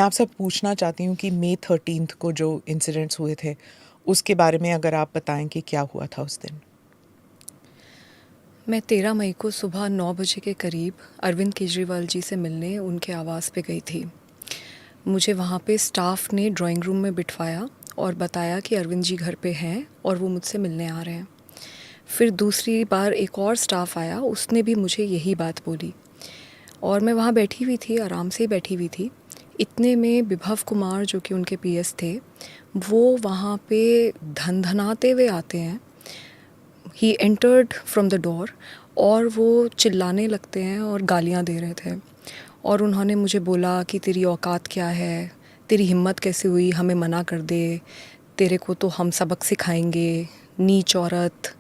मैं आपसे पूछना चाहती हूँ कि मई 13 को जो इंसिडेंट्स हुए थे उसके बारे में अगर आप बताएं कि क्या हुआ था उस दिन। मैं 13 मई को सुबह 9 बजे के करीब अरविंद केजरीवाल जी से मिलने उनके आवास पे गई थी। मुझे वहाँ पे स्टाफ ने ड्राइंग रूम में बिठवाया और बताया कि अरविंद जी घर पे हैं और वो मुझसे मिलने आ रहे हैं। फिर दूसरी बार एक और स्टाफ आया, उसने भी मुझे यही बात बोली और मैं वहाँ बैठी हुई थी, आराम से ही बैठी हुई थी। इतने में विभव कुमार जो कि उनके पीएस थे, वो वहाँ पे धनधनाते हुए आते हैं। He entered from the door और वो चिल्लाने लगते हैं और गालियाँ दे रहे थे और उन्होंने मुझे बोला कि तेरी औकात क्या है, तेरी हिम्मत कैसे हुई हमें मना कर दे, तेरे को तो हम सबक सिखाएंगे, नीच औरत,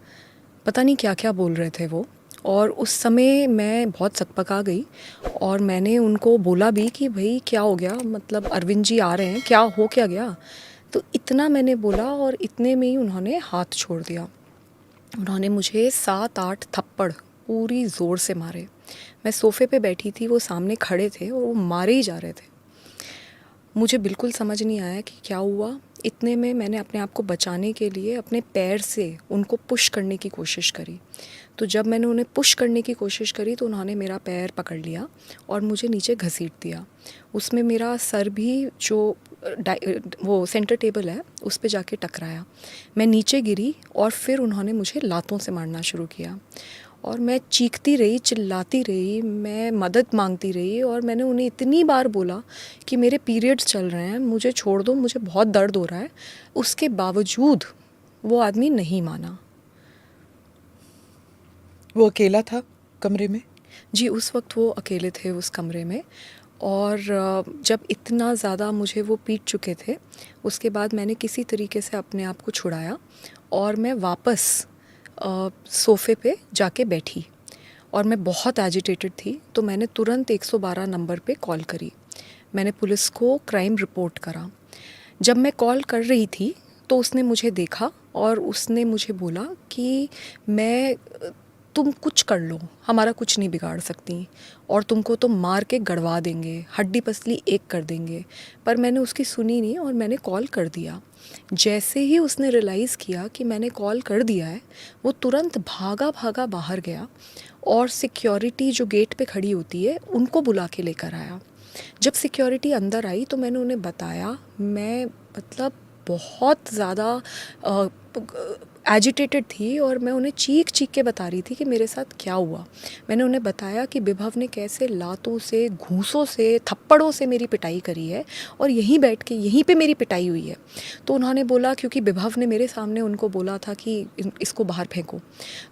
पता नहीं क्या क्या बोल रहे थे वो। और उस समय मैं बहुत सकपका गई और मैंने उनको बोला भी कि भाई क्या हो गया, मतलब अरविंद जी आ रहे हैं, क्या हो क्या गया। तो इतना मैंने बोला और इतने में ही उन्होंने हाथ छोड़ दिया। उन्होंने मुझे 7-8 थप्पड़ पूरी ज़ोर से मारे। मैं सोफ़े पे बैठी थी, वो सामने खड़े थे और वो मारे ही जा रहे थे। मुझे बिल्कुल समझ नहीं आया कि क्या हुआ। इतने में मैंने अपने आप को बचाने के लिए अपने पैर से उनको पुश करने की कोशिश करी। तो जब मैंने उन्हें पुश करने की कोशिश करी तो उन्होंने मेरा पैर पकड़ लिया और मुझे नीचे घसीट दिया। उसमें मेरा सर भी जो वो सेंटर टेबल है उस पे जाके टकराया। मैं नीचे गिरी और फिर उन्होंने मुझे लातों से मारना शुरू किया और मैं चीखती रही, चिल्लाती रही, मैं मदद मांगती रही और मैंने उन्हें इतनी बार बोला कि मेरे पीरियड्स चल रहे हैं, मुझे छोड़ दो, मुझे बहुत दर्द हो रहा है। उसके बावजूद वो आदमी नहीं माना। वो अकेला था कमरे में? जी, उस वक्त वो अकेले थे उस कमरे में। और जब इतना ज़्यादा मुझे वो पीट चुके थे, उसके बाद मैंने किसी तरीके से अपने आप को छुड़ाया और मैं वापस सोफ़े पे जाके बैठी और मैं बहुत एजिटेटेड थी। तो मैंने तुरंत 112 नंबर पे कॉल करी। मैंने पुलिस को क्राइम रिपोर्ट करा। जब मैं कॉल कर रही थी तो उसने मुझे देखा और उसने मुझे बोला कि मैं तुम कुछ कर लो, हमारा कुछ नहीं बिगाड़ सकती और तुमको तो मार के गड़वा देंगे, हड्डी पसली एक कर देंगे। पर मैंने उसकी सुनी नहीं और मैंने कॉल कर दिया। जैसे ही उसने रियलाइज़ किया कि मैंने कॉल कर दिया है, वो तुरंत भागा भागा बाहर गया और सिक्योरिटी जो गेट पे खड़ी होती है उनको बुला के लेकर आया। जब सिक्योरिटी अंदर आई तो मैंने उन्हें बताया, मैं मतलब बहुत ज़्यादा एजिटेटेड थी और मैं उन्हें चीख चीख के बता रही थी कि मेरे साथ क्या हुआ। मैंने उन्हें बताया कि विभव ने कैसे लातों से, घूंसों से, थप्पड़ों से मेरी पिटाई करी है और यहीं बैठ के यहीं पे मेरी पिटाई हुई है। तो उन्होंने बोला, क्योंकि विभव ने मेरे सामने उनको बोला था कि इसको बाहर फेंको,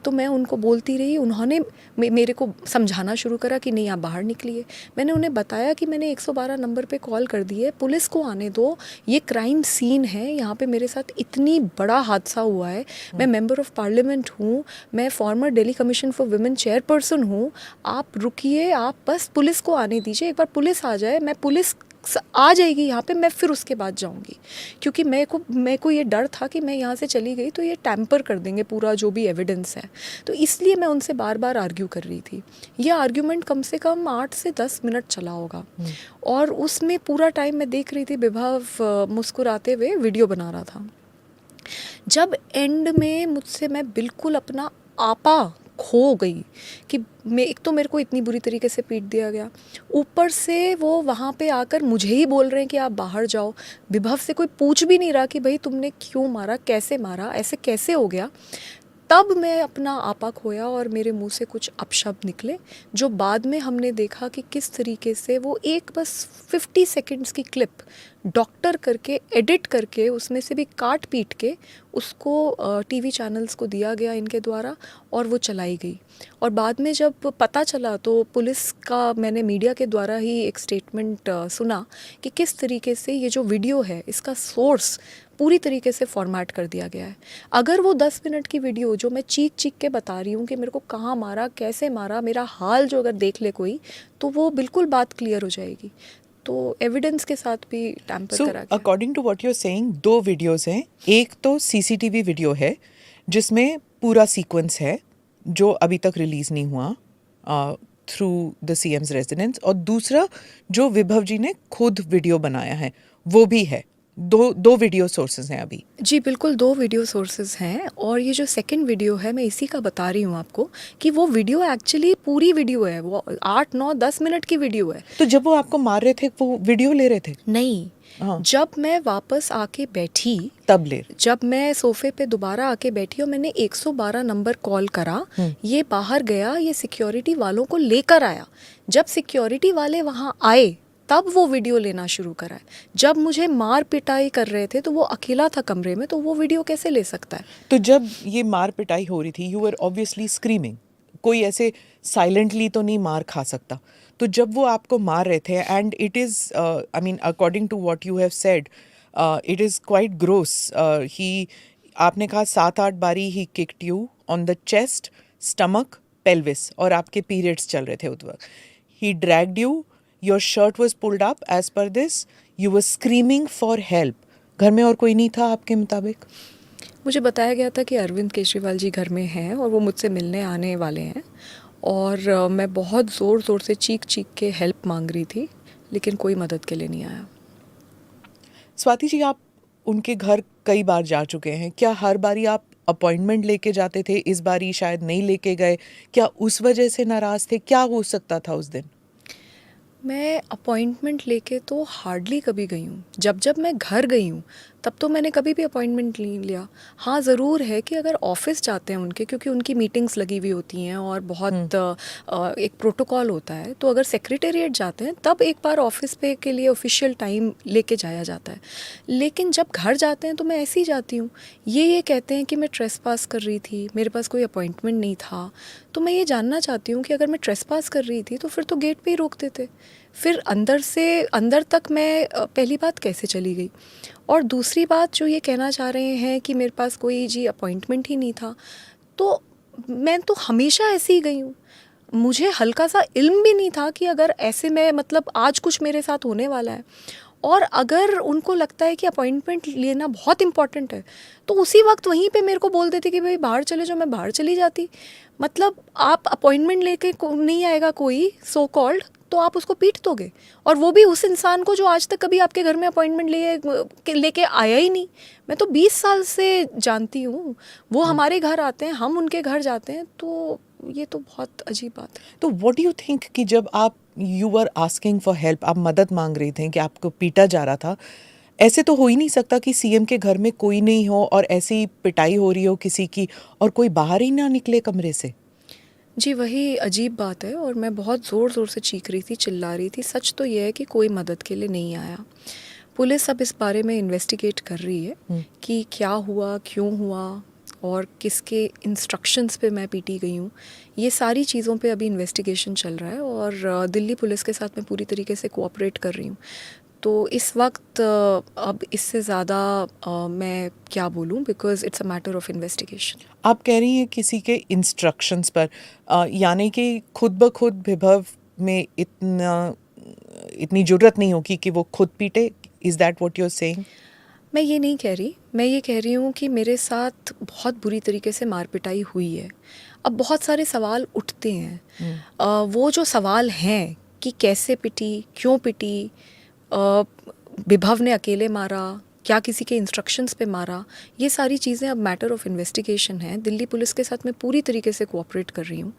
तो मैं उनको बोलती रही। उन्होंने मेरे को समझाना शुरू करा कि नहीं आप बाहर निकलिए। मैंने उन्हें बताया कि मैंने 112 नंबर पे कॉल कर दी है, पुलिस को आने दो, ये क्राइम सीन है, यहाँ पे मेरे साथ इतनी बड़ा हादसा हुआ है, मैं मेंबर ऑफ पार्लियामेंट हूँ, मैं farmer Delhi commission for women chairperson हूँ, आप रुकिए, आप बस पुलिस को आने दीजिए, एक बार पुलिस आ जाए, मैं पुलिस आ जाएगी यहाँ पे, मैं फिर उसके बाद जाऊँगी। क्योंकि मेरे को ये डर था कि मैं यहाँ से चली गई तो ये टैम्पर कर देंगे पूरा जो भी एविडेंस है। तो इसलिए मैं उनसे बार बार आर्ग्यू कर रही थी। यह आर्ग्यूमेंट कम से कम 8 से 10 मिनट चला होगा और उसमें पूरा टाइम मैं देख रही थी विभव मुस्कुराते हुए वीडियो बना रहा था। जब एंड में मैं बिल्कुल अपना आपा खो गई कि एक तो मेरे को इतनी बुरी तरीके से पीट दिया गया, ऊपर से वो वहाँ पे आकर मुझे ही बोल रहे हैं कि आप बाहर जाओ। विभव से कोई पूछ भी नहीं रहा कि भाई तुमने क्यों मारा, कैसे मारा, ऐसे कैसे हो गया। तब मैं अपना आपा खोया और मेरे मुंह से कुछ अपशब्द निकले, जो बाद में हमने देखा कि किस तरीके से वो एक बस 50 सेकंड्स की क्लिप डॉक्टर करके एडिट करके उसमें से भी काट पीट के उसको टीवी चैनल्स को दिया गया इनके द्वारा और वो चलाई गई। और बाद में जब पता चला तो पुलिस का मैंने मीडिया के द्वारा ही एक स्टेटमेंट सुना कि किस तरीके से ये जो वीडियो है इसका सोर्स पूरी तरीके से फॉर्मेट कर दिया गया है। अगर वो 10 मिनट की वीडियो जो मैं चीख चीख के बता रही हूँ कि मेरे को कहाँ मारा, कैसे मारा, मेरा हाल जो अगर देख ले कोई, तो वो बिल्कुल बात क्लियर हो जाएगी। तो एविडेंस के साथ भी टैम्पर करा गया। According to what you are saying, दो वीडियोस हैं। एक तो सीसीटीवी वीडियो है जिसमें पूरा सीक्वेंस है जो अभी तक रिलीज नहीं हुआ, थ्रू द सीएम्स रेजिडेंस, और दूसरा जो विभव जी ने खुद वीडियो बनाया है वो भी है। दो वीडियो सोर्सेज हैं अभी। जी बिल्कुल, 2 वीडियो सोर्सेज़ हैं और ये जो सेकंड वीडियो है मैं इसी का बता रही हूँ आपको कि वो वीडियो एक्चुअली पूरी वीडियो है, वो 8, 9, 10 मिनट की वीडियो है। तो जब वो आपको मार रहे थे वो वीडियो ले रहे थे? नहीं, हाँ। जब मैं वापस आके बैठी, तब ले रहे। जब मैं सोफे पे दोबारा आके बैठी और मैंने 112 नंबर कॉल करा, ये बाहर गया, ये सिक्योरिटी वालों को लेकर आया। जब सिक्योरिटी वाले वहाँ आए तब वो वीडियो लेना शुरू करा है। जब मुझे मार पिटाई कर रहे थे तो वो अकेला था कमरे में, तो वो वीडियो कैसे ले सकता है? तो जब ये मार पिटाई हो रही थी, यू वर ऑब्वियसली स्क्रीमिंग, कोई ऐसे साइलेंटली तो नहीं मार खा सकता। तो जब वो आपको मार रहे थे, and it is I mean according to what you have said, it is quite gross. He, आपने कहा 7-8 बारी he kicked you on the chest, stomach, pelvis, और आपके पीरियड्स चल रहे थे उस वक्त। He dragged you, your shirt was pulled up as per this, you were screaming for help. घर में और कोई नहीं था आपके मुताबिक? मुझे बताया गया था कि अरविंद केजरीवाल जी घर में हैं और वो मुझसे मिलने आने वाले हैं, और मैं बहुत ज़ोर ज़ोर से चीख चीख के हेल्प मांग रही थी, लेकिन कोई मदद के लिए नहीं आया। स्वाति जी, आप उनके घर कई बार जा चुके हैं, क्या हर बारी आप अपॉइंटमेंट लेके जाते थे? इस बारी शायद नहीं लेके गए, क्या उस वजह से नाराज़ थे? क्या हो सकता था उस दिन? मैं अपॉइंटमेंट लेके तो हार्डली कभी गई हूँ। जब जब मैं घर गई हूँ तब तो मैंने कभी भी अपॉइंटमेंट नहीं लिया। हाँ, ज़रूर है कि अगर ऑफिस जाते हैं उनके, क्योंकि उनकी मीटिंग्स लगी हुई होती हैं और बहुत एक प्रोटोकॉल होता है, तो अगर सेक्रेटेरिएट जाते हैं तब एक बार ऑफिस पे के लिए ऑफिशियल टाइम लेके जाया जाता है। लेकिन जब घर जाते हैं तो मैं ऐसे ही जाती हूँ। ये कहते हैं कि मैं ट्रेसपास कर रही थी, मेरे पास कोई अपॉइंटमेंट नहीं था। तो मैं ये जानना चाहती हूँ कि अगर मैं ट्रेसपास कर रही थी तो फिर तो गेट पे ही रोक देते। फिर अंदर से अंदर तक मैं पहली बात कैसे चली गई, और दूसरी बात जो ये कहना चाह रहे हैं कि मेरे पास कोई जी अपॉइंटमेंट ही नहीं था, तो मैं तो हमेशा ऐसे ही गई हूँ। मुझे हल्का सा इल्म भी नहीं था कि अगर ऐसे में मतलब आज कुछ मेरे साथ होने वाला है, और अगर उनको लगता है कि अपॉइंटमेंट लेना बहुत इम्पॉर्टेंट है तो उसी वक्त वहीं पे मेरे को बोल देते कि भाई बाहर चले जाओ, मैं बाहर चली जाती। मतलब आप अपॉइंटमेंट लेके नहीं आएगा कोई सो कॉल्ड तो आप उसको पीट दोगे, और वो भी उस इंसान को जो आज तक कभी आपके घर में अपॉइंटमेंट लेके आया ही नहीं। मैं तो 20 साल से जानती हूँ, वो हमारे घर आते हैं, हम उनके घर जाते हैं, तो ये तो बहुत अजीब बात है। तो व्हाट डू यू थिंक कि जब आप you were asking for help, आप मदद मांग रही थी कि आपको पीटा जा रहा था, ऐसे तो हो ही नहीं सकता कि सीएम के घर में कोई नहीं हो और ऐसी पिटाई हो रही हो किसी की और कोई बाहर ही ना निकले कमरे से? जी वही अजीब बात है, और मैं बहुत ज़ोर ज़ोर से चीख रही थी, चिल्ला रही थी। सच तो ये है कि कोई मदद के लिए नहीं आया। पुलिस अब इस बारे में इन्वेस्टिगेट कर रही है कि क्या हुआ, क्यों हुआ, और किसके इंस्ट्रक्शंस पे मैं पीटी गई हूँ। ये सारी चीज़ों पे अभी इन्वेस्टिगेशन चल रहा है, और दिल्ली पुलिस के साथ मैं पूरी तरीके से कोऑपरेट कर रही हूँ। तो इस वक्त अब इससे ज़्यादा मैं क्या बोलूँ, because it's a matter of investigation. आप कह रही हैं किसी के इंस्ट्रक्शंस पर, यानी कि खुद ब खुद विभव में इतनी जुर्रत नहीं होगी कि वो खुद पीटे? Is that what you are saying? मैं ये नहीं कह रही, मैं ये कह रही हूँ कि मेरे साथ बहुत बुरी तरीके से मार पिटाई हुई है। अब बहुत सारे सवाल उठते हैं। वो जो सवाल हैं कि कैसे पिटी, क्यों पिटी, विभव ने अकेले मारा, क्या किसी के इंस्ट्रक्शंस पे मारा, ये सारी चीज़ें अब मैटर ऑफ इन्वेस्टिगेशन है। दिल्ली पुलिस के साथ मैं पूरी तरीके से कोऑपरेट कर रही हूँ।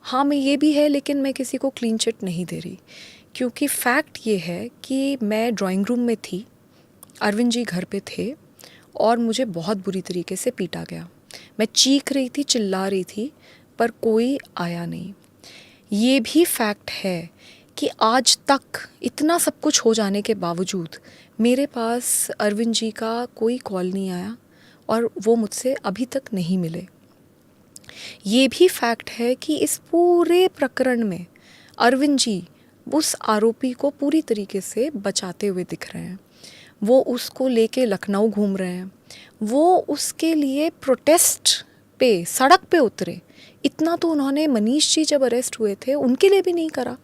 हाँ, मैं ये भी है, लेकिन मैं किसी को क्लीन चिट नहीं दे रही, क्योंकि फैक्ट ये है कि मैं ड्राइंग रूम में थी, अरविंद जी घर पे थे, और मुझे बहुत बुरी तरीके से पीटा गया। मैं चीख रही थी, चिल्ला रही थी, पर कोई आया नहीं। ये भी फैक्ट है कि आज तक इतना सब कुछ हो जाने के बावजूद मेरे पास अरविंद जी का कोई कॉल नहीं आया, और वो मुझसे अभी तक नहीं मिले। ये भी फैक्ट है कि इस पूरे प्रकरण में अरविंद जी उस आरोपी को पूरी तरीके से बचाते हुए दिख रहे हैं। वो उसको लेके लखनऊ घूम रहे हैं, वो उसके लिए प्रोटेस्ट पे सड़क पे उतरे। इतना तो उन्होंने मनीष जी जब अरेस्ट हुए थे उनके लिए भी नहीं करा।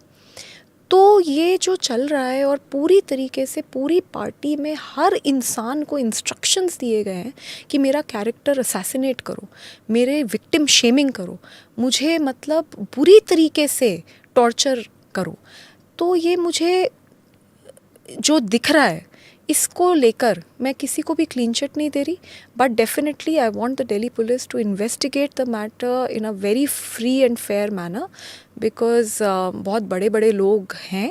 तो ये जो चल रहा है, और पूरी तरीके से पूरी पार्टी में हर इंसान को इंस्ट्रक्शंस दिए गए हैं कि मेरा कैरेक्टर असैसिनेट करो, मेरे विक्टिम शेमिंग करो, मुझे मतलब बुरी तरीके से टॉर्चर करो। तो ये मुझे जो दिख रहा है इसको लेकर मैं किसी को भी क्लीन चिट नहीं दे रही, but definitely I want the Delhi police to investigate the matter in a very free and fair manner, because बहुत बड़े बड़े लोग हैं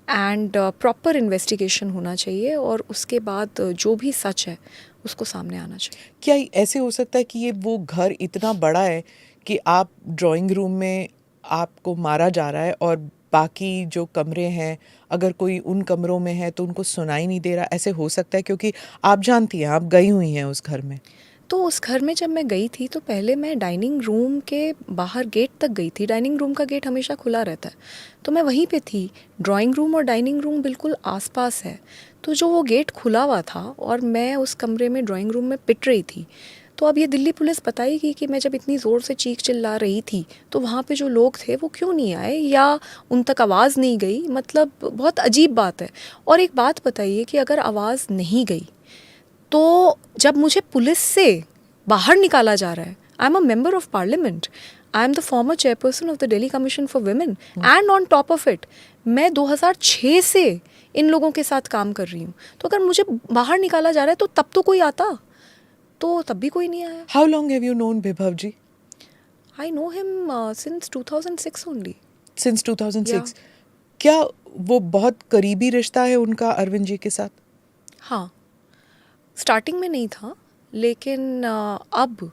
एंड प्रॉपर इन्वेस्टिगेशन होना चाहिए और उसके बाद जो भी सच है उसको सामने आना चाहिए। क्या ऐसे हो सकता है कि ये वो घर इतना बड़ा है कि आप ड्राइंग रूम में आपको मारा जा रहा है और बाकी जो कमरे हैं अगर कोई उन कमरों में है तो उनको सुनाई नहीं दे रहा? ऐसे हो सकता है क्योंकि आप जानती हैं, आप गई हुई हैं उस घर में। तो उस घर में जब मैं गई थी तो पहले मैं डाइनिंग रूम के बाहर गेट तक गई थी। डाइनिंग रूम का गेट हमेशा खुला रहता है, तो मैं वहीं पे थी। ड्राइंग रूम और डाइनिंग रूम बिल्कुल आसपास है, तो जो वो गेट खुला हुआ था और मैं उस कमरे में ड्राइंग रूम में पिट रही थी। तो अब ये दिल्ली पुलिस बताएगी कि मैं जब इतनी ज़ोर से चीख चिल्ला रही थी तो वहाँ पे जो लोग थे वो क्यों नहीं आए या उन तक आवाज़ नहीं गई। मतलब बहुत अजीब बात है। और एक बात बताइए कि अगर आवाज़ नहीं गई तो जब मुझे पुलिस से बाहर निकाला जा रहा है, I am a member of parliament, I am the former chairperson of the Delhi commission for women and on top of it मैं 2006 से इन लोगों के साथ काम कर रही हूँ। तो अगर मुझे बाहर निकाला जा रहा है तो तब तो कोई आता, तो तब भी कोई नहीं आया। How long have you known Vibhav ji? I know him since 2006 only. Since 2006। Yeah. क्या वो बहुत करीबी रिश्ता है उनका अरविंद जी के साथ? हाँ, स्टार्टिंग में नहीं था, लेकिन अब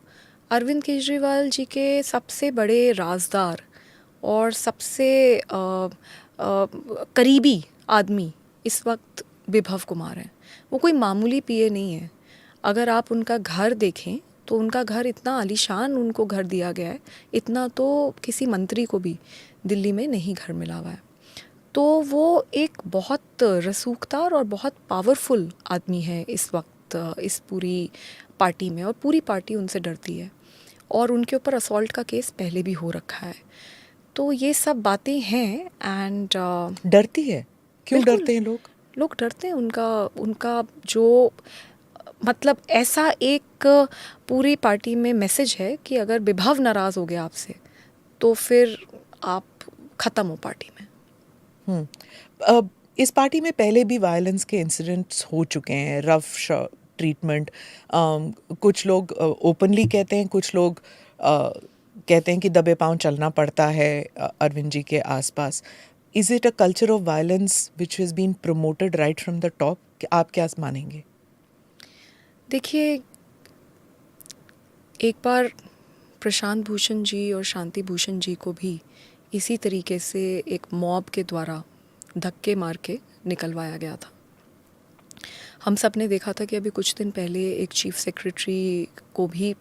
अरविंद केजरीवाल जी के सबसे बड़े राजदार और सबसे करीबी आदमी इस वक्त विभव कुमार हैं। वो कोई मामूली पीए नहीं है। अगर आप उनका घर देखें तो उनका घर इतना आलीशान उनको घर दिया गया है, इतना तो किसी मंत्री को भी दिल्ली में नहीं घर मिला हुआ है। तो वो एक बहुत रसूखदार और बहुत पावरफुल आदमी है इस वक्त इस पूरी पार्टी में, और पूरी पार्टी उनसे डरती है और उनके ऊपर असॉल्ट का केस पहले भी हो रखा है। तो ये सब बातें हैं एंड डरती है? क्यों बिल्कुल। डरते हैं लोग? लोग डरते हैं। उनका जो मतलब ऐसा एक पूरी पार्टी में मैसेज है कि अगर विभव नाराज़ हो गया आपसे तो फिर आप ख़त्म हो पार्टी में। इस पार्टी में पहले भी वायलेंस के इंसिडेंट्स हो चुके हैं, रफ ट्रीटमेंट। कुछ लोग ओपनली कहते हैं, कुछ लोग कहते हैं कि दबे पांव चलना पड़ता है अरविंद जी के आसपास। Is it a culture of violence which has been promoted right from the top? आप क्या मानेंगे? देखिए, एक बार प्रशांत भूषण जी और शांति भूषण जी को भी इसी तरीके से एक मॉब के द्वारा धक्के मार के निकलवाया गया था। हम सब ने देखा था कि अभी कुछ दिन पहले एक चीफ सेक्रेटरी को भी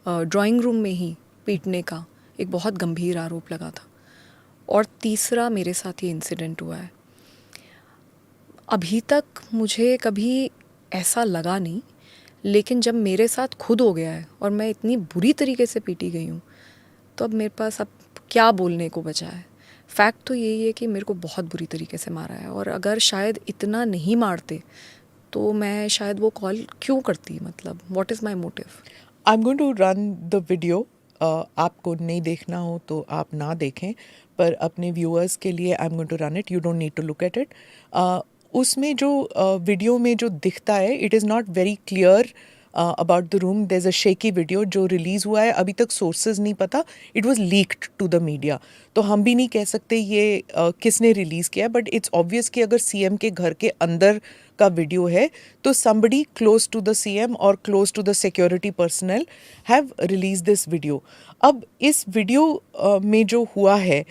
ड्राइंग रूम में ही पीटने का एक बहुत गंभीर आरोप लगा था, और तीसरा मेरे साथ ये इंसिडेंट हुआ है। अभी तक मुझे कभी ऐसा लगा नहीं, लेकिन जब मेरे साथ खुद हो गया है और मैं इतनी बुरी तरीके से पीटी गई हूँ तो अब मेरे पास अब क्या बोलने को बचा है। फैक्ट तो यही है कि मेरे को बहुत बुरी तरीके से मारा है, और अगर शायद इतना नहीं मारते तो मैं शायद वो कॉल क्यों करती। मतलब what is my motive? I am going to run the video. आपको नहीं देखना हो तो आप ना देखें, पर अपने व्यूअर्स के लिए I am going to run it. You don't need to look at it. उसमें जो वीडियो में जो दिखता है, it is not very clear about the room. There is a shaky video जो रिलीज़ हुआ है, अभी तक सोर्सेज नहीं पता, it was leaked to the media. तो हम भी नहीं कह सकते ये किसने रिलीज़ किया, बट इट्स ऑब्वियस कि अगर सीएम के घर के अंदर का वीडियो है तो somebody close to the CM और close to the security personnel have released this video. अब इस वीडियो में जो हुआ है,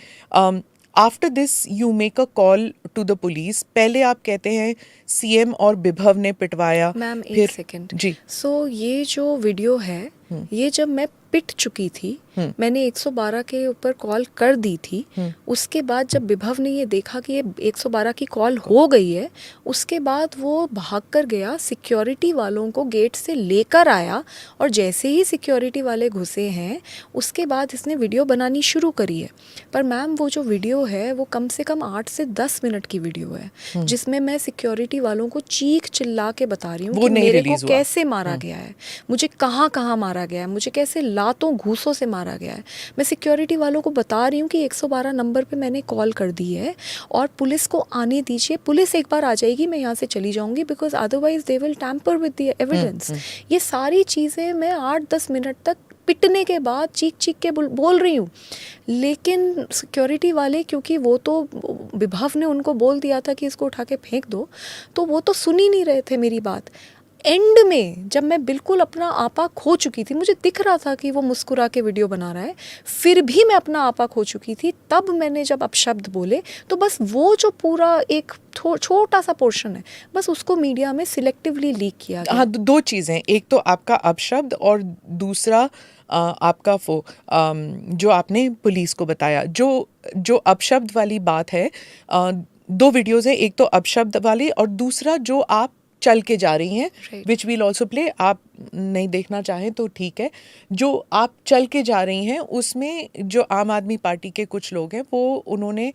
after this you make a call to the police. पहले आप कहते हैं सीएम और विभव ने पिटवाया। मैम एक फिर सेकंड जी। सो ये जो वीडियो है, ये जब मैं पिट चुकी थी, मैंने 112 के ऊपर कॉल कर दी थी। उसके बाद जब विभव ने ये देखा कि ये 112 की कॉल हो गई है, उसके बाद वो भाग कर गया, सिक्योरिटी वालों को गेट से लेकर आया, और जैसे ही सिक्योरिटी वाले घुसे हैं उसके बाद इसने वीडियो बनानी शुरू करी है। पर मैम वो जो वीडियो है वो कम से कम 8 से 10 मिनट की वीडियो है, जिसमें मैं सिक्योरिटी वालों को चीख चिल्ला के बता रही हूँ कि मेरे को कैसे मारा गया है, मुझे कहाँ कहाँ मारा गया है, मुझे कैसे लातों घूसों से मारा मारा गया है। मैं सिक्योरिटी वालों को बता रही हूँ कि 112 नंबर पे मैंने कॉल कर दी है और पुलिस को आने दीजिए, पुलिस एक बार आ जाएगी, मैं यहाँ से चली जाऊँगी, because otherwise they will tamper with the evidence. ये सारी चीज़ें मैं 8-10 मिनट तक पिटने के बाद चीख चीख के बोल रही हूँ, लेकिन सिक्योरिटी वाले, क्योंकि वो तो विभव ने उनको बोल दिया था कि इसको उठा के फेंक दो, तो वो तो सुन ही नहीं रहे थे मेरी बात। एंड में जब मैं बिल्कुल अपना आपा खो चुकी थी, मुझे दिख रहा था कि वो मुस्कुरा के वीडियो बना रहा है, फिर भी मैं अपना आपा खो चुकी थी, तब मैंने जब अपशब्द बोले तो बस वो जो पूरा एक छोटा सा पोर्शन है, बस उसको मीडिया में सिलेक्टिवली लीक किया गया। हाँ, दो चीज़ें, एक तो आपका अपशब्द और दूसरा आपका जो आपने पुलिस को बताया, जो अपशब्द वाली बात है, दो वीडियोज़ हैं, एक तो अपशब्द वाली और दूसरा जो आप चल के जा रही हैं, Right. Which will also play. आप नहीं देखना चाहें तो ठीक है। जो आप चल के जा रही हैं उसमें जो आम आदमी पार्टी के कुछ लोग हैं, वो उन्होंने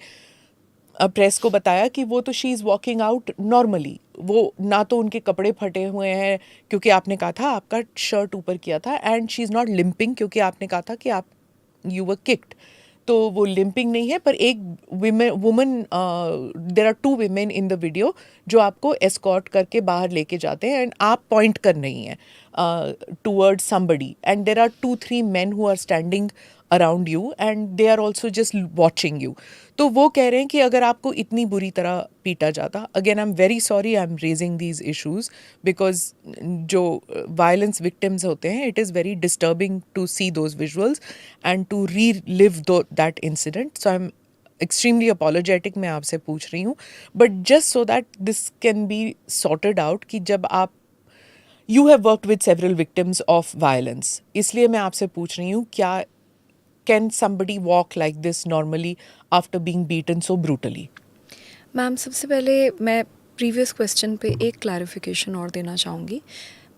प्रेस को बताया कि वो तो she is walking out normally, वो ना तो उनके कपड़े फटे हुए हैं क्योंकि आपने कहा था आपका शर्ट ऊपर किया था, and she is not limping क्योंकि आपने कहा था कि आप यू वर किक्ड, तो वो लिम्पिंग नहीं है। पर एक woman, there are 2 women in the video जो आपको एस्कॉर्ट करके बाहर लेके जाते हैं, एंड आप पॉइंट कर रही हैं toward somebody, and there are 2-3 men who are standing around you and they are also just watching you. तो वो कह रहे हैं कि अगर आपको इतनी बुरी तरह पीटा जाता, again I am very sorry, I am raising these issues because जो वायलेंस विक्टिम्स होते हैं, it is very disturbing to see those visuals and to relive that incident. So I am extremely apologetic, मैं आपसे पूछ रही हूँ, but just so that this can be sorted out कि जब आप you have worked with several victims of violence, इसलिए मैं आपसे पूछ रही हूँ, क्या can somebody walk like this normally after being beaten so brutally? Ma'am, सबसे पहले मैं प्रीवियस क्वेश्चन पे एक क्लैरिफिकेशन और देना चाहूँगी।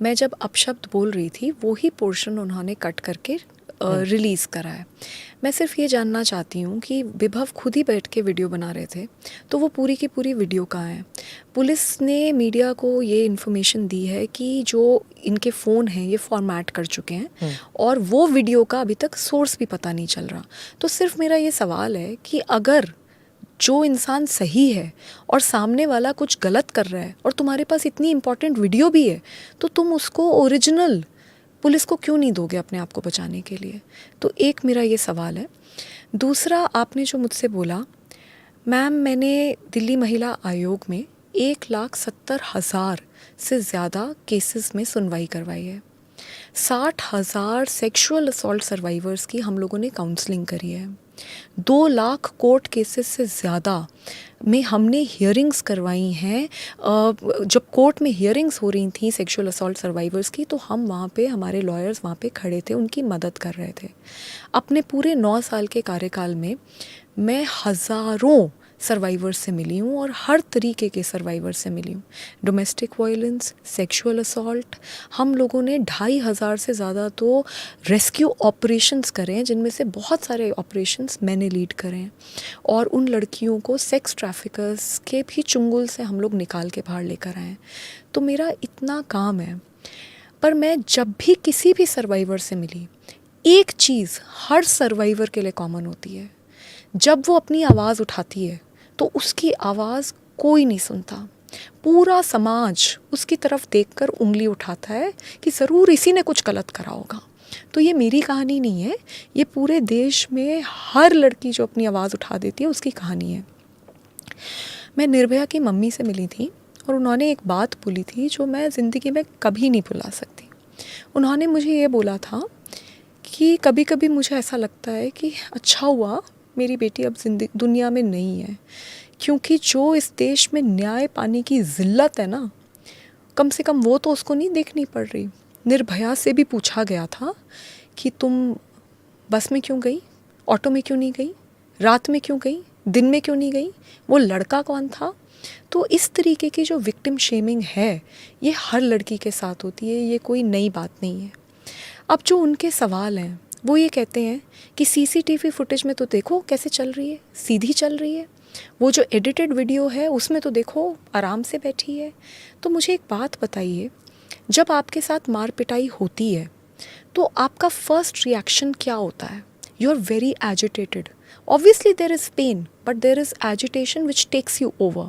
मैं जब अपशब्द बोल रही थी, वो ही पोर्शन उन्होंने कट करके रिलीज़ करा है। मैं सिर्फ ये जानना चाहती हूँ कि विभव खुद ही बैठ के वीडियो बना रहे थे, तो वो पूरी की पूरी वीडियो कहाँ है? पुलिस ने मीडिया को ये इन्फॉर्मेशन दी है कि जो इनके फ़ोन हैं ये फॉर्मेट कर चुके हैं और वो वीडियो का अभी तक सोर्स भी पता नहीं चल रहा। तो सिर्फ मेरा ये सवाल है कि अगर जो इंसान सही है और सामने वाला कुछ गलत कर रहा है और तुम्हारे पास इतनी इम्पोर्टेंट वीडियो भी है, तो तुम उसको ओरिजिनल पुलिस को क्यों नहीं दोगे अपने आप को बचाने के लिए? तो एक मेरा ये सवाल है। दूसरा, आपने जो मुझसे बोला, मैम, मैंने दिल्ली महिला आयोग में 1,70,000 से ज़्यादा केसेस में सुनवाई करवाई है। 60,000 सेक्सुअल असॉल्ट सर्वाइवर्स की हम लोगों ने काउंसलिंग करी है। 2 लाख कोर्ट केसेस से ज़्यादा में हमने हियरिंग्स करवाई हैं। जब कोर्ट में हियरिंग्स हो रही थी सेक्सुअल असॉल्ट सर्वाइवर्स की, तो हम वहाँ पे, हमारे लॉयर्स वहाँ पे खड़े थे, उनकी मदद कर रहे थे। अपने पूरे 9 साल के कार्यकाल में मैं हज़ारों सर्वाइवर्स से मिली हूँ और हर तरीके के सर्वाइवर से मिली हूँ। डोमेस्टिक वायलेंस, सेक्सुअल असॉल्ट, हम लोगों ने 2,500 से ज़्यादा तो रेस्क्यू ऑपरेशंस करे हैं, जिनमें से बहुत सारे ऑपरेशंस मैंने लीड करे हैं। और उन लड़कियों को सेक्स ट्रैफिकर्स के भी चुंगल से हम लोग निकाल के बाहर लेकर आए हैं। तो मेरा इतना काम है। पर मैं जब भी किसी भी सर्वाइवर से मिली, एक चीज़ हर सर्वाइवर के लिए कॉमन होती है, जब वो अपनी आवाज़ उठाती है तो उसकी आवाज़ कोई नहीं सुनता। पूरा समाज उसकी तरफ देखकर उंगली उठाता है कि ज़रूर इसी ने कुछ गलत करा होगा। तो ये मेरी कहानी नहीं है, ये पूरे देश में हर लड़की जो अपनी आवाज़ उठा देती है उसकी कहानी है। मैं निर्भया की मम्मी से मिली थी और उन्होंने एक बात बोली थी जो मैं ज़िंदगी में कभी नहीं भुला सकती। उन्होंने मुझे ये बोला था कि कभी कभी मुझे ऐसा लगता है कि अच्छा हुआ मेरी बेटी अब दुनिया में नहीं है, क्योंकि जो इस देश में न्याय पाने की ज़िल्लत है ना, कम से कम वो तो उसको नहीं देखनी पड़ रही। निर्भया से भी पूछा गया था कि तुम बस में क्यों गई, ऑटो में क्यों नहीं गई, रात में क्यों गई, दिन में क्यों नहीं गई, वो लड़का कौन था। तो इस तरीके की जो विक्टिम शेमिंग है, ये हर लड़की के साथ होती है, ये कोई नई बात नहीं है। अब जो उनके सवाल हैं, वो ये कहते हैं कि सीसीटीवी फुटेज में तो देखो कैसे चल रही है, सीधी चल रही है, वो जो एडिटेड वीडियो है उसमें तो देखो आराम से बैठी है। तो मुझे एक बात बताइए, जब आपके साथ मार पिटाई होती है तो आपका फर्स्ट रिएक्शन क्या होता है? You are very agitated. Obviously there is pain, but there is agitation which takes you over.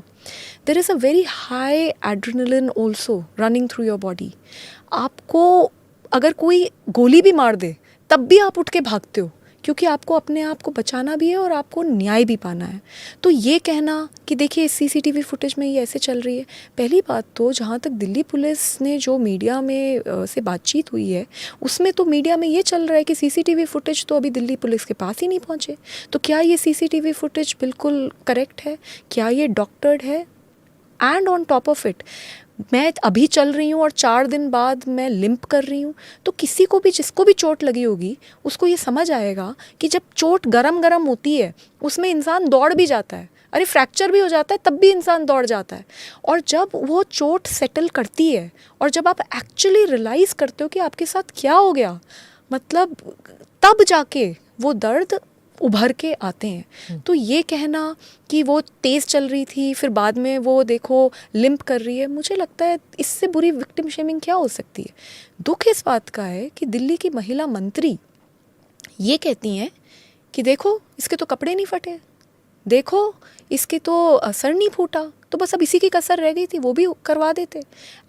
There is a very high adrenaline also running through your body. आपको अगर कोई गोली भी मार दे तब भी आप उठ के भागते हो, क्योंकि आपको अपने आप को बचाना भी है और आपको न्याय भी पाना है. तो ये कहना कि देखिए सीसीटीवी फुटेज में ये ऐसे चल रही है, पहली बात तो जहाँ तक दिल्ली पुलिस ने जो मीडिया में से बातचीत हुई है उसमें तो मीडिया में ये चल रहा है कि सीसीटीवी फुटेज तो अभी दिल्ली पुलिस के पास ही नहीं पहुँचे. तो क्या ये सीसीटीवी फुटेज बिल्कुल करेक्ट है? क्या ये डॉक्टर्ड है? And on top of it मैं अभी चल रही हूँ और 4 दिन बाद मैं लिम्प कर रही हूँ. तो किसी को भी, जिसको भी चोट लगी होगी, उसको ये समझ आएगा कि जब चोट गरम गरम होती है उसमें इंसान दौड़ भी जाता है. अरे फ्रैक्चर भी हो जाता है तब भी इंसान दौड़ जाता है. और जब वो चोट सेटल करती है और जब आप एक्चुअली रियलाइज़ करते हो कि आपके साथ क्या हो गया, मतलब तब जाके वो दर्द उभर के आते हैं. तो ये कहना कि वो तेज़ चल रही थी फिर बाद में वो देखो लिम्प कर रही है, मुझे लगता है इससे बुरी विक्टिम शेमिंग क्या हो सकती है. दुख इस बात का है कि दिल्ली की महिला मंत्री ये कहती हैं कि देखो इसके तो कपड़े नहीं फटे, देखो इसके तो सर नहीं फूटा, तो बस अब इसी की कसर रह गई थी, वो भी करवा देते.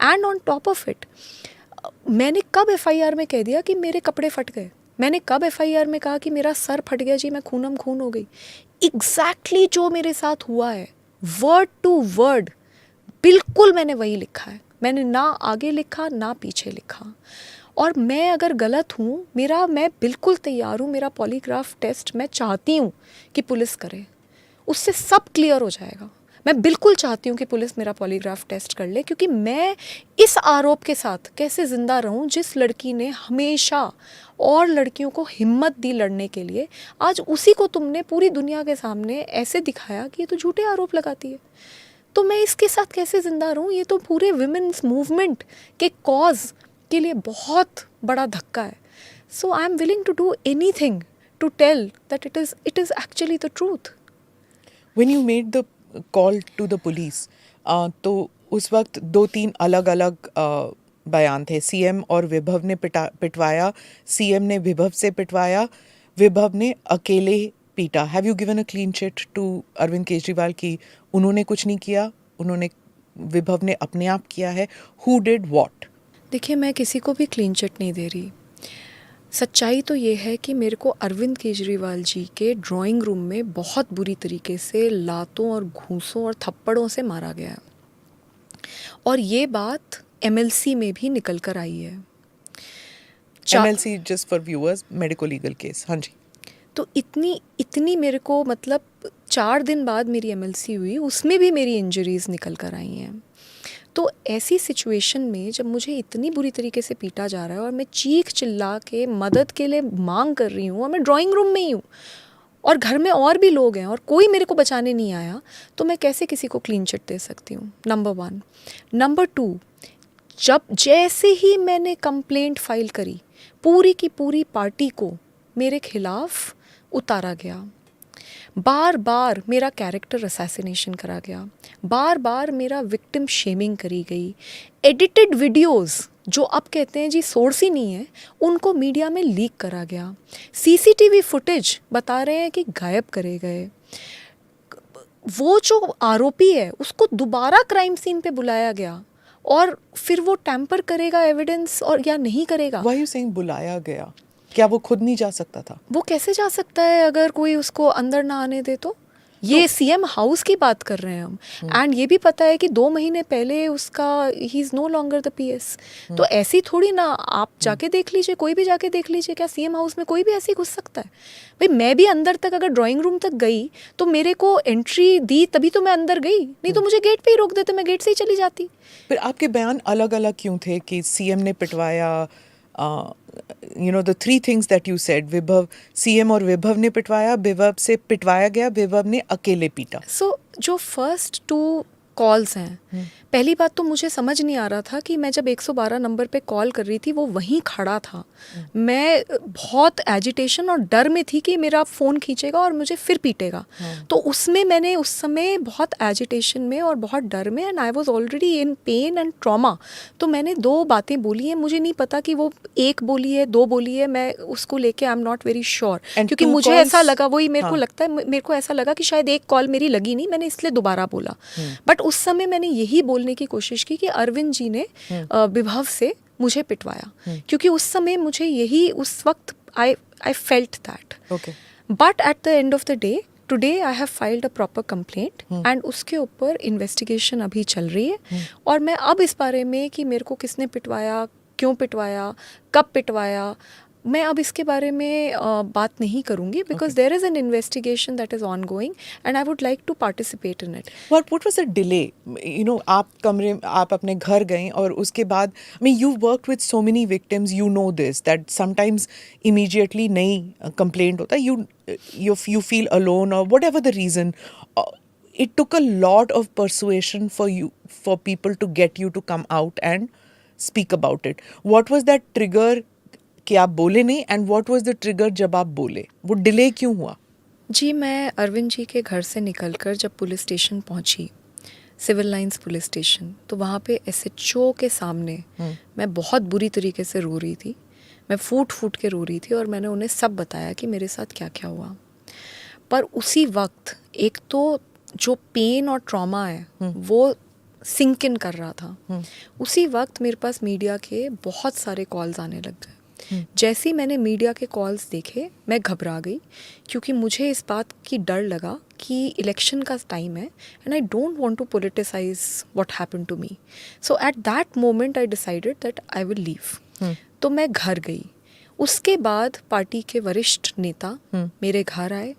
And on top of it मैंने कब एफआईआर में कह दिया कि मेरे कपड़े फट गए? मैंने कब एफआईआर में कहा कि मेरा सर फट गया जी, मैं खूनम खून हो गई? एग्जैक्टली जो मेरे साथ हुआ है वर्ड टू वर्ड बिल्कुल मैंने वही लिखा है. मैंने ना आगे लिखा ना पीछे लिखा. और मैं अगर गलत हूँ, मैं बिल्कुल तैयार हूँ, मेरा पॉलीग्राफ टेस्ट मैं चाहती हूँ कि पुलिस करे, उससे सब क्लियर हो जाएगा. मैं बिल्कुल चाहती हूँ कि पुलिस मेरा पॉलीग्राफ टेस्ट कर ले, क्योंकि मैं इस आरोप के साथ कैसे ज़िंदा रहूँ जिस लड़की ने हमेशा और लड़कियों को हिम्मत दी लड़ने के लिए, आज उसी को तुमने पूरी दुनिया के सामने ऐसे दिखाया कि ये तो झूठे आरोप लगाती है. तो मैं इसके साथ कैसे ज़िंदा रहूँ? ये तो पूरे विमेंस मूवमेंट के कॉज के लिए बहुत बड़ा धक्का है. So I am willing to do anything to tell that it is actually the truth. When you made the call to the police, तो उस वक्त 2-3 अलग-अलग बयान थे. सीएम और विभव ने पिटवाया, सीएम ने विभव से पिटवाया, विभव ने अकेले पीटा. Have you given a clean chit to Arvind Kejriwal की उन्होंने कुछ नहीं किया, उन्होंने विभव ने अपने आप किया है? Who did what? देखिए, मैं किसी को भी क्लीन चिट नहीं दे रही. सच्चाई तो ये है कि मेरे को अरविंद केजरीवाल जी के ड्राइंग रूम में बहुत बुरी तरीके से लातों और घूंसों और थप्पड़ों से मारा गया है. और ये बात एमएलसी में भी निकल कर आई है. MLC, just for viewers, medico legal case. हाँ जी. तो इतनी मेरे को, मतलब 4 दिन बाद मेरी एमएलसी हुई, उसमें भी मेरी इंजरीज़ निकल कर आई हैं. तो ऐसी सिचुएशन में जब मुझे इतनी बुरी तरीके से पीटा जा रहा है और मैं चीख चिल्ला के मदद के लिए मांग कर रही हूँ और मैं ड्राइंग रूम में ही हूँ और घर में और भी लोग हैं और कोई मेरे को बचाने नहीं आया, तो मैं कैसे किसी को क्लीन चिट दे सकती हूँ? नंबर 1. नंबर 2, जब जैसे ही मैंने कंप्लेंट फाइल करी, पूरी की पूरी पार्टी को मेरे खिलाफ उतारा गया. बार बार मेरा कैरेक्टर असैसिनेशन करा गया, बार बार मेरा विक्टिम शेमिंग करी गई. एडिटेड वीडियोस जो अब कहते हैं जी सोर्स ही नहीं है, उनको मीडिया में लीक करा गया. सीसीटीवी फुटेज बता रहे हैं कि गायब करे गए. वो जो आरोपी है उसको दोबारा क्राइम सीन पे बुलाया गया और फिर वो टैम्पर करेगा एविडेंस और या नहीं करेगा. व्हाई यू सेइंग बुलाया गया? क्या वो खुद नहीं जा सकता था? वो कैसे जा सकता है अगर कोई उसको अंदर ना आने दे? तो ये सीएम हाउस की बात कर रहे हैं हम. एंड ये भी पता है कि 2 महीने पहले उसका ही is no longer the PS. तो ऐसी थोड़ी ना, आप जाके देख लीजिए, कोई भी जाके देख लीजिए, क्या सीएम हाउस में कोई भी ऐसे घुस सकता है? भाई मैं भी अंदर तक अगर ड्राइंग रूम तक गई तो मेरे को एंट्री दी तभी तो मैं अंदर गई, नहीं तो मुझे गेट पे ही रोक देते, मैं गेट से ही चली जाती. फिर आपके बयान अलग अलग क्यों थे कि सीएम ने पिटवाया? You know the 3 things that you said, विभव, सीएम और विभव ने पिटवाया, विभव से पिटवाया गया, विभव ने अकेले पीटा. सो जो फर्स्ट 2 कॉल्स हैं। पहली बात तो मुझे समझ नहीं आ रहा था कि मैं जब 112 नंबर पे कॉल कर रही थी वो वहीं खड़ा था। मैं बहुत एजिटेशन और डर में थी कि मेरा फ़ोन खींचेगा और मुझे फिर पीटेगा। तो उसमें मैंने उस समय बहुत एजिटेशन में और बहुत डर में, and I was already in pen and trauma, तो मैंने 2 बातें बोली हैं। मुझे नहीं पता कि वो 1 बोली है 2 बोली है, मैं उसको लेके I am not very sure, क्योंकि 2 मुझे calls? ऐसा लगा, वही मेरे को हाँ. लगता है, मेरे को ऐसा लगा कि शायद 1 कॉल मेरी लगी नहीं, मैंने इसलिए दोबारा बोला। बट उस समय मैंने यही बोलने की कोशिश की कि अरविंद जी ने विभव से मुझे पिटवाया, क्योंकि उस समय मुझे यही, उस वक्त I felt that. Okay. But at the end of the day today I have filed a proper complaint and उसके ऊपर इन्वेस्टिगेशन अभी चल रही है। और मैं अब इस बारे में कि मेरे को किसने पिटवाया, क्यों पिटवाया, कब पिटवाया, मैं अब इसके बारे में बात नहीं करूँगी, because there is an investigation that is ongoing and I would like to participate in it. What was the delay? You know, आप अपने घर गए और उसके बाद, I mean, you've worked with so many victims, you know this, that sometimes immediately नहीं complaint होता, you feel alone or whatever the reason. It took a lot of persuasion for people to get you to come out and speak about it. What was that trigger कि आप बोले नहीं, and what was the trigger जब आप बोले? वो delay क्यों हुआ? जी, मैं अरविंद जी के घर से निकलकर जब पुलिस स्टेशन पहुंची, सिविल लाइंस पुलिस स्टेशन, तो वहाँ पे एसएचओ के सामने मैं बहुत बुरी तरीके से रो रही थी। मैं फूट फूट के रो रही थी और मैंने उन्हें सब बताया कि मेरे साथ क्या क्या हुआ। पर उसी वक्त एक तो जो पेन और ट्रॉमा है वो सिंक इन कर रहा था। उसी वक्त मेरे पास मीडिया के बहुत सारे कॉल्स आने लग गए। जैसे ही मैंने मीडिया के कॉल्स देखे, मैं घबरा गई, क्योंकि मुझे इस बात की डर लगा कि इलेक्शन का टाइम है and I don't want to politicise what happened to me. So at that moment I decided that I will leave. तो मैं घर गई। उसके बाद पार्टी के वरिष्ठ नेता मेरे घर आए।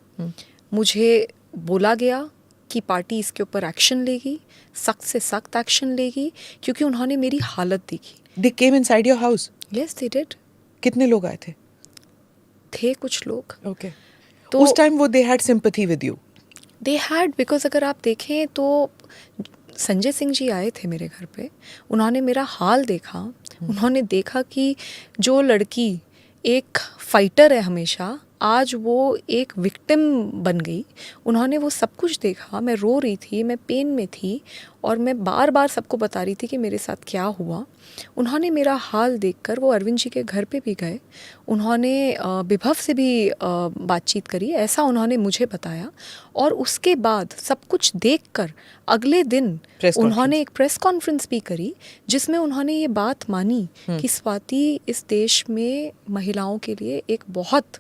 मुझे बोला गया कि पार्टी इसके ऊपर एक्शन लेगी, सख्त से सख्त एक्शन लेगी, क्योंकि उन्होंने मेरी हालत देखी। They came inside your house? Yes, they did. कितने लोग आए थे? कुछ लोग। Okay. तो उस टाइम वो they had sympathy with you? They had, because अगर आप देखें तो संजय सिंह जी आए थे मेरे घर पे। उन्होंने मेरा हाल देखा। उन्होंने देखा कि जो लड़की एक फाइटर है हमेशा, आज वो एक विक्टिम बन गई। उन्होंने वो सब कुछ देखा। मैं रो रही थी, मैं पेन में थी और मैं बार बार सबको बता रही थी कि मेरे साथ क्या हुआ। उन्होंने मेरा हाल देखकर वो अरविंद जी के घर पे भी गए। उन्होंने विभव से भी बातचीत करी, ऐसा उन्होंने मुझे बताया। और उसके बाद सब कुछ देखकर अगले दिन उन्होंने एक प्रेस कॉन्फ्रेंस भी करी, जिसमें उन्होंने ये बात मानी कि स्वाति इस देश में महिलाओं के लिए एक बहुत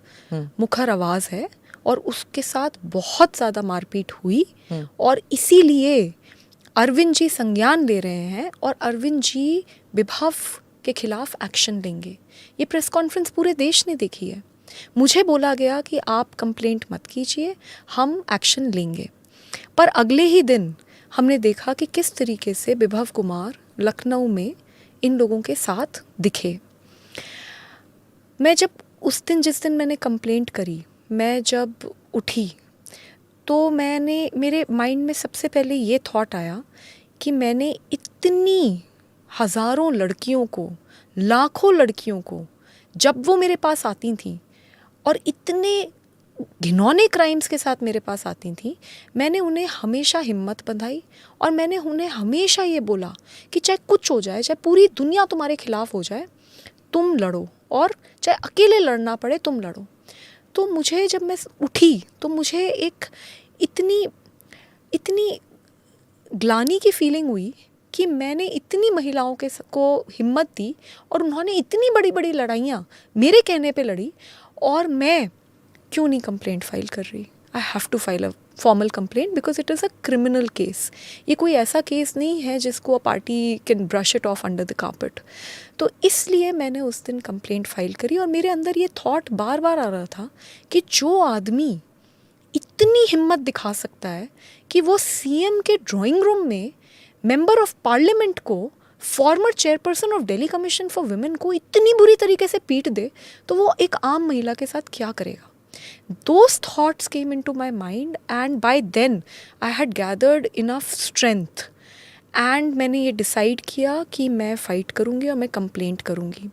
मुखर आवाज़ है और उसके साथ बहुत ज़्यादा मारपीट हुई और इसीलिए अरविंद जी संज्ञान ले रहे हैं और अरविंद जी विभव के खिलाफ एक्शन लेंगे। ये प्रेस कॉन्फ्रेंस पूरे देश ने देखी है। मुझे बोला गया कि आप कंप्लेंट मत कीजिए, हम एक्शन लेंगे। पर अगले ही दिन हमने देखा कि किस तरीके से विभव कुमार लखनऊ में इन लोगों के साथ दिखे। मैं जब उस दिन, जिस दिन मैंने कंप्लेंट करी, मैं जब उठी तो मेरे माइंड में सबसे पहले ये थॉट आया कि मैंने इतनी हज़ारों लड़कियों को, लाखों लड़कियों को, जब वो मेरे पास आती थी और इतने घिनौने क्राइम्स के साथ मेरे पास आती थी, मैंने उन्हें हमेशा हिम्मत बंधाई और मैंने उन्हें हमेशा ये बोला कि चाहे कुछ हो जाए, चाहे पूरी दुनिया तुम्हारे खिलाफ हो जाए, तुम लड़ो, और चाहे अकेले लड़ना पड़े तुम लड़ो। तो मुझे, जब मैं उठी तो मुझे एक इतनी ग्लानि की फीलिंग हुई कि मैंने इतनी महिलाओं को हिम्मत दी और उन्होंने इतनी बड़ी बड़ी लड़ाइयाँ मेरे कहने पे लड़ी, और मैं क्यों नहीं कंप्लेंट फाइल कर रही। I have to file a formal complaint because it is a criminal case. ये कोई ऐसा केस नहीं है जिसको a party can brush it off under the carpet. तो इसलिए मैंने उस दिन कंप्लेंट फाइल करी और मेरे अंदर ये थॉट बार बार आ रहा था कि जो आदमी इतनी हिम्मत दिखा सकता है कि वो सीएम के ड्राइंग रूम में मेंबर ऑफ पार्लियामेंट को, farmer chairperson of Delhi commission for women को इतनी बुरी तरीके से पीट दे, तो वो एक आम महिला के साथ क्या करेगा। Those thoughts came into my mind and by then I had gathered enough strength and मैंने ये डिसाइड किया कि मैं फ़ाइट करूँगी और मैं कंप्लेंट करूँगी।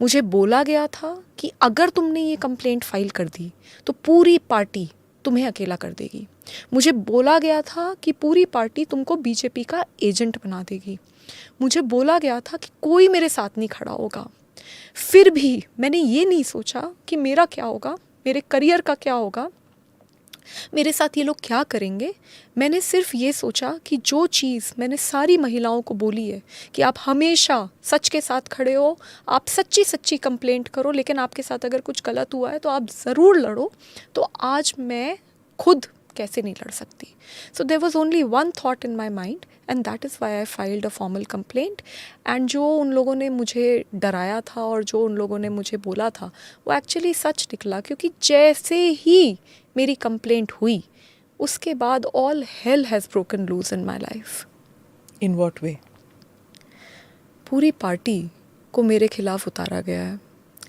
मुझे बोला गया था कि अगर तुमने ये कंप्लेंट फ़ाइल कर दी तो पूरी पार्टी तुम्हें अकेला कर देगी। मुझे बोला गया था कि पूरी पार्टी तुमको बीजेपी का एजेंट बना देगी। मुझे बोला गया था कि कोई मेरे साथ नहीं खड़ा होगा। फिर भी मैंने ये नहीं सोचा कि मेरा क्या होगा, मेरे करियर का क्या होगा, मेरे साथ ये लोग क्या करेंगे। मैंने सिर्फ ये सोचा कि जो चीज़ मैंने सारी महिलाओं को बोली है कि आप हमेशा सच के साथ खड़े हो, आप सच्ची सच्ची कंप्लेंट करो, लेकिन आपके साथ अगर कुछ गलत हुआ है तो आप ज़रूर लड़ो, तो आज मैं खुद कैसे नहीं लड़ सकती। So there was only one thought in my mind and that is why I filed a formal complaint. And जो उन लोगों ने मुझे डराया था और जो उन लोगों ने मुझे बोला था वो एक्चुअली सच निकला, क्योंकि जैसे ही मेरी कंप्लेंट हुई उसके बाद all hell has broken loose in my life. In what way? पूरी पार्टी को मेरे खिलाफ उतारा गया है।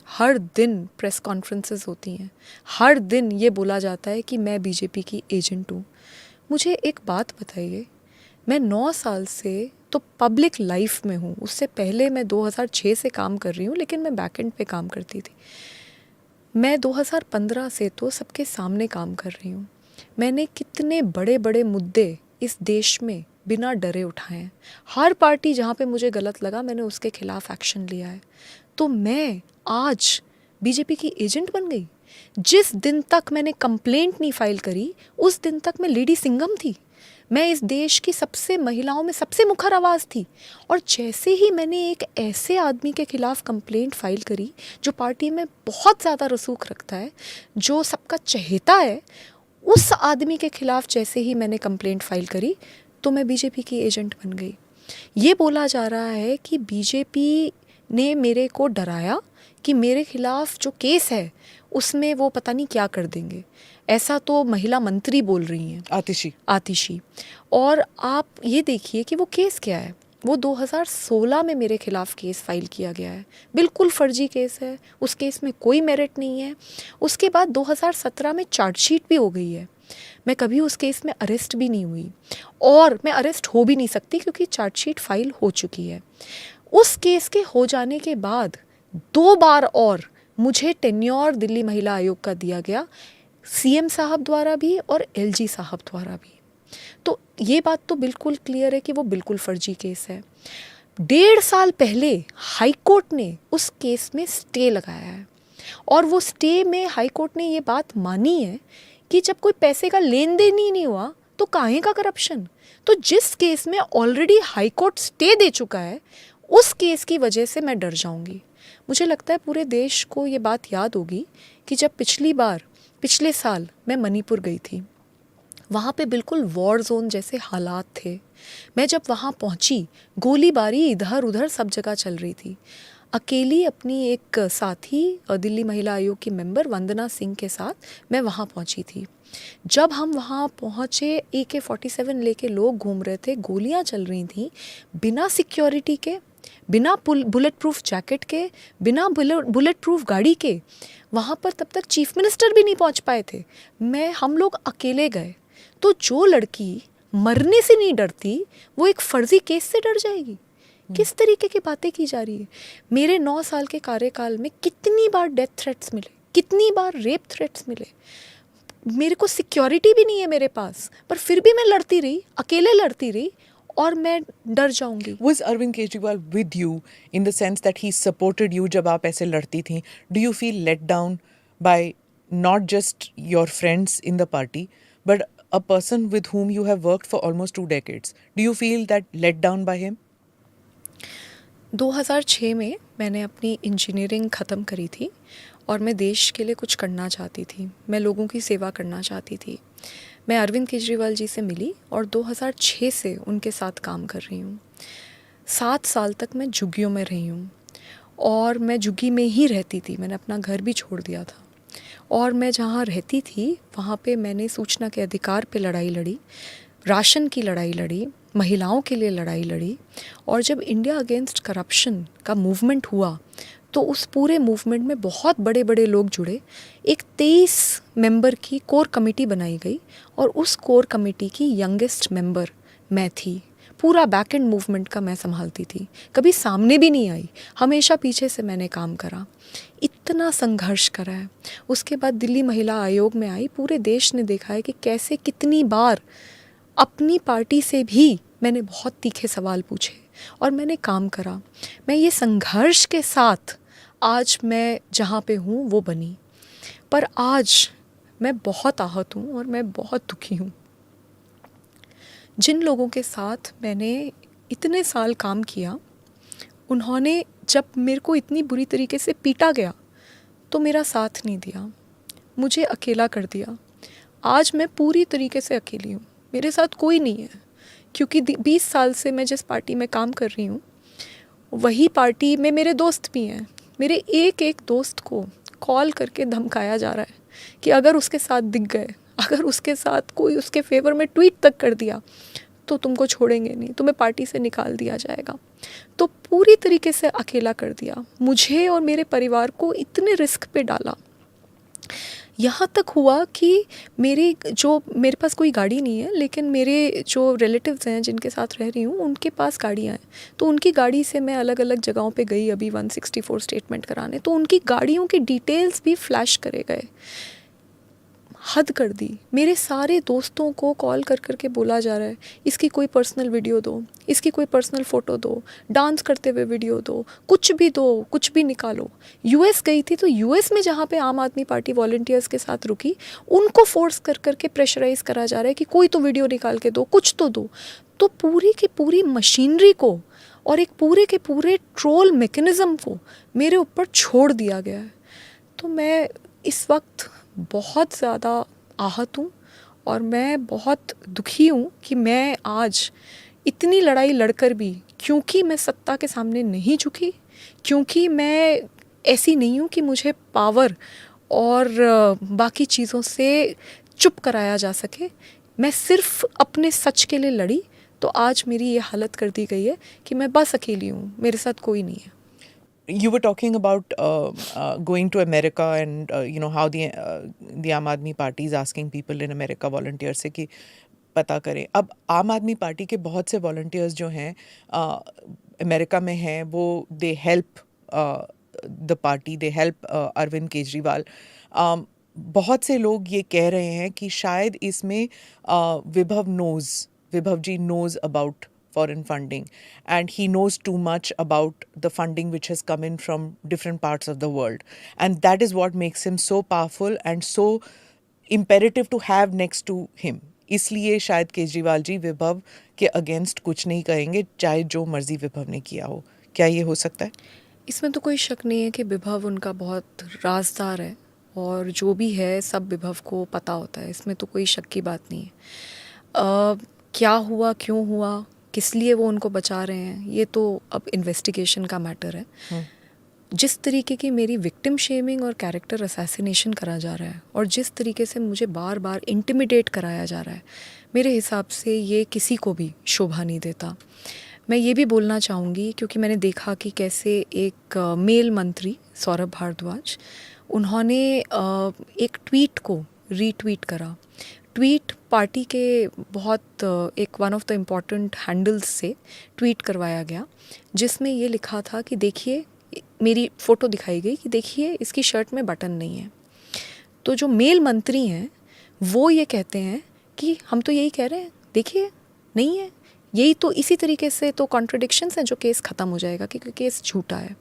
हर दिन प्रेस कॉन्फ्रेंसेस होती हैं, हर दिन ये बोला जाता है कि मैं बीजेपी की एजेंट हूँ। मुझे एक बात बताइए, मैं 9 साल से तो पब्लिक लाइफ में हूँ, उससे पहले मैं 2006 से काम कर रही हूँ, लेकिन मैं बैकएंड पे काम करती थी। मैं 2015 से तो सबके सामने काम कर रही हूँ। मैंने कितने बड़े बड़े मुद्दे इस देश में बिना डरे उठाए हैं। हर पार्टी जहाँ पे मुझे गलत लगा मैंने उसके खिलाफ एक्शन लिया है। तो मैं आज बीजेपी की एजेंट बन गई। जिस दिन तक मैंने कंप्लेंट नहीं फाइल करी उस दिन तक मैं लेडी सिंघम थी। मैं इस देश की सबसे महिलाओं में सबसे मुखर आवाज़ थी। और जैसे ही मैंने एक ऐसे आदमी के खिलाफ कंप्लेंट फाइल करी जो पार्टी में बहुत ज़्यादा रसूख रखता है, जो सबका चहेता है, उस आदमी के खिलाफ जैसे ही मैंने कंप्लेंट फाइल करी तो मैं बीजेपी की एजेंट बन गई। ये बोला जा रहा है कि बीजेपी ने मेरे को डराया कि मेरे खिलाफ जो केस है उसमें वो पता नहीं क्या कर देंगे। ऐसा तो महिला मंत्री बोल रही हैं, आतिशी। और आप ये देखिए कि वो केस क्या है। वो 2016 में मेरे खिलाफ केस फाइल किया गया है, बिल्कुल फर्जी केस है, उस केस में कोई मेरिट नहीं है। उसके बाद 2017 में चार्जशीट भी हो गई है। मैं कभी उस केस में अरेस्ट भी नहीं हुई और मैं अरेस्ट हो भी नहीं सकती क्योंकि चार्जशीट फाइल हो चुकी है। उस केस के हो जाने के बाद 2 बार और मुझे टेन्योर दिल्ली महिला आयोग का दिया गया, सीएम साहब द्वारा भी और एलजी साहब द्वारा भी। तो ये बात तो बिल्कुल क्लियर है कि वो बिल्कुल फर्जी केस है। 1.5 साल पहले हाई कोर्ट ने उस केस में स्टे लगाया है और वो स्टे में हाई कोर्ट ने ये बात मानी है कि जब कोई पैसे का लेन देन ही नहीं हुआ तो काहे का करप्शन। तो जिस केस में ऑलरेडी हाई कोर्ट स्टे दे चुका है उस केस की वजह से मैं डर जाऊंगी। मुझे लगता है पूरे देश को ये बात याद होगी कि जब पिछले साल मैं मणिपुर गई थी, वहाँ पे बिल्कुल वॉर जोन जैसे हालात थे। मैं जब वहाँ पहुँची गोलीबारी इधर उधर सब जगह चल रही थी। अकेली अपनी एक साथी दिल्ली महिला आयोग की मेंबर वंदना सिंह के साथ मैं वहाँ पहुँची थी। जब हम वहाँ पहुँचे AK-47 लेके लोग घूम रहे थे, गोलियाँ चल रही थी, बिना सिक्योरिटी के, बिना बुलेट प्रूफ जैकेट के, बिना बुलेट प्रूफ गाड़ी के। वहाँ पर तब तक चीफ मिनिस्टर भी नहीं पहुँच पाए थे। हम लोग अकेले गए। तो जो लड़की मरने से नहीं डरती वो एक फर्जी केस से डर जाएगी। किस तरीके की बातें की जा रही है। मेरे 9 साल के कार्यकाल में कितनी बार डेथ थ्रेट्स मिले, कितनी बार रेप थ्रेट्स मिले। मेरे को सिक्योरिटी भी नहीं है मेरे पास, पर फिर भी मैं लड़ती रही, अकेले लड़ती रही और मैं डर जाऊंगी। Was Arvind Kejriwal with you in the sense that he supported you जब आप ऐसे लड़ती थी? Do you feel let down by not just your friends in the party, but a person with whom you have worked for almost 2 decades? Do you feel that let down by him? 2006 में मैंने अपनी engineering ख़त्म करी थी और मैं देश के लिए कुछ करना चाहती थी, मैं लोगों की सेवा करना चाहती थी। मैं अरविंद केजरीवाल जी से मिली और 2006 से उनके साथ काम कर रही हूँ। 7 साल तक मैं झुग्गियों में रही हूँ और मैं झुग्गी में ही रहती थी। मैंने अपना घर भी छोड़ दिया था और मैं जहाँ रहती थी वहाँ पे मैंने सूचना के अधिकार पे लड़ाई लड़ी, राशन की लड़ाई लड़ी, महिलाओं के लिए लड़ाई लड़ी। और जब इंडिया अगेंस्ट करप्शन का मूवमेंट हुआ तो उस पूरे मूवमेंट में बहुत बड़े बड़े लोग जुड़े। एक 23 मेंबर की कोर कमेटी बनाई गई और उस कोर कमेटी की यंगेस्ट मेंबर मैं थी। पूरा बैक एंड मूवमेंट का मैं संभालती थी, कभी सामने भी नहीं आई, हमेशा पीछे से मैंने काम करा, इतना संघर्ष करा है। उसके बाद दिल्ली महिला आयोग में आई, पूरे देश ने देखा है कि कैसे कितनी बार अपनी पार्टी से भी मैंने बहुत तीखे सवाल पूछे और मैंने काम करा। मैं ये संघर्ष के साथ आज मैं जहाँ पे हूँ वो बनी, पर आज मैं बहुत आहत हूँ और मैं बहुत दुखी हूँ। जिन लोगों के साथ मैंने इतने साल काम किया, उन्होंने जब मेरे को इतनी बुरी तरीके से पीटा गया तो मेरा साथ नहीं दिया, मुझे अकेला कर दिया। आज मैं पूरी तरीके से अकेली हूँ, मेरे साथ कोई नहीं है, क्योंकि 20 साल से मैं जिस पार्टी में काम कर रही हूँ वही पार्टी में मेरे दोस्त भी हैं। मेरे एक एक दोस्त को कॉल करके धमकाया जा रहा है कि अगर उसके साथ दिख गए, अगर उसके साथ कोई उसके फेवर में ट्वीट तक कर दिया तो तुमको छोड़ेंगे नहीं, तुम्हें पार्टी से निकाल दिया जाएगा। तो पूरी तरीके से अकेला कर दिया, मुझे और मेरे परिवार को इतने रिस्क पे डाला। यहाँ तक हुआ कि मेरे पास कोई गाड़ी नहीं है, लेकिन मेरे जो रिलेटिव्स हैं जिनके साथ रह रही हूँ उनके पास गाड़ियाँ हैं, तो उनकी गाड़ी से मैं अलग अलग जगहों पे गई अभी 164 स्टेटमेंट कराने, तो उनकी गाड़ियों की डिटेल्स भी फ्लैश करे गए। हद कर दी। मेरे सारे दोस्तों को कॉल कर करके बोला जा रहा है इसकी कोई पर्सनल वीडियो दो, इसकी कोई पर्सनल फ़ोटो दो, डांस करते हुए वीडियो दो, कुछ भी दो, कुछ भी निकालो। यूएस गई थी तो यूएस में जहाँ पे आम आदमी पार्टी वॉलंटियर्स के साथ रुकी, उनको फोर्स कर करके प्रेशराइज करा जा रहा है कि कोई तो वीडियो निकाल के दो, कुछ तो दो। तो पूरी की पूरी मशीनरी को और एक पूरे के पूरे ट्रोल मैकेनिज़्म को मेरे ऊपर छोड़ दिया गया है। तो मैं इस वक्त बहुत ज़्यादा आहत हूँ और मैं बहुत दुखी हूँ कि मैं आज इतनी लड़ाई लड़कर भी, क्योंकि मैं सत्ता के सामने नहीं झुकी, क्योंकि मैं ऐसी नहीं हूँ कि मुझे पावर और बाकी चीज़ों से चुप कराया जा सके, मैं सिर्फ अपने सच के लिए लड़ी, तो आज मेरी ये हालत कर दी गई है कि मैं बस अकेली हूँ, मेरे साथ कोई नहीं है। You were talking about going to America and you know how the Aam Aadmi Party is asking people in America volunteers से कि पता करें। अब आम आदमी पार्टी के बहुत से वॉलंटियर्स जो हैं अमेरिका में हैं, वो they help the party, they help Arvind Kejriwal. बहुत से लोग ये कह रहे हैं कि शायद इसमें विभव जी knows about foreign funding and he knows too much about the funding which has come in from different parts of the world, and that is what makes him so powerful and so imperative to have next to him. इसलिए शायद केजरीवाल जी विभव के against कुछ नहीं कहेंगे, चाहे जो मर्जी विभव ने किया हो। क्या ये हो सकता है? इसमें तो कोई शक नहीं है कि विभव उनका बहुत राजदार है और जो भी है सब विभव को पता होता है, इसमें तो कोई शक की बात नहीं है। क्या हुआ, क्यों हुआ, किस लिए वो उनको बचा रहे हैं, ये तो अब इन्वेस्टिगेशन का मैटर है। जिस तरीके की मेरी विक्टिम शेमिंग और कैरेक्टर असैसिनेशन करा जा रहा है और जिस तरीके से मुझे बार बार इंटिमिडेट कराया जा रहा है, मेरे हिसाब से ये किसी को भी शोभा नहीं देता। मैं ये भी बोलना चाहूँगी, क्योंकि मैंने देखा कि कैसे एक मेल मंत्री सौरभ भारद्वाज, उन्होंने एक ट्वीट को रीट्वीट करा। ट्वीट पार्टी के बहुत एक one of the important handles से ट्वीट करवाया गया, जिसमें ये लिखा था कि देखिए, मेरी फ़ोटो दिखाई गई कि देखिए इसकी शर्ट में बटन नहीं है। तो जो मेल मंत्री हैं वो ये कहते हैं कि हम तो यही कह रहे हैं, देखिए नहीं है, यही तो इसी तरीके से तो कॉन्ट्रडिक्शंस हैं जो केस ख़त्म हो जाएगा, क्योंकि केस झूठा है।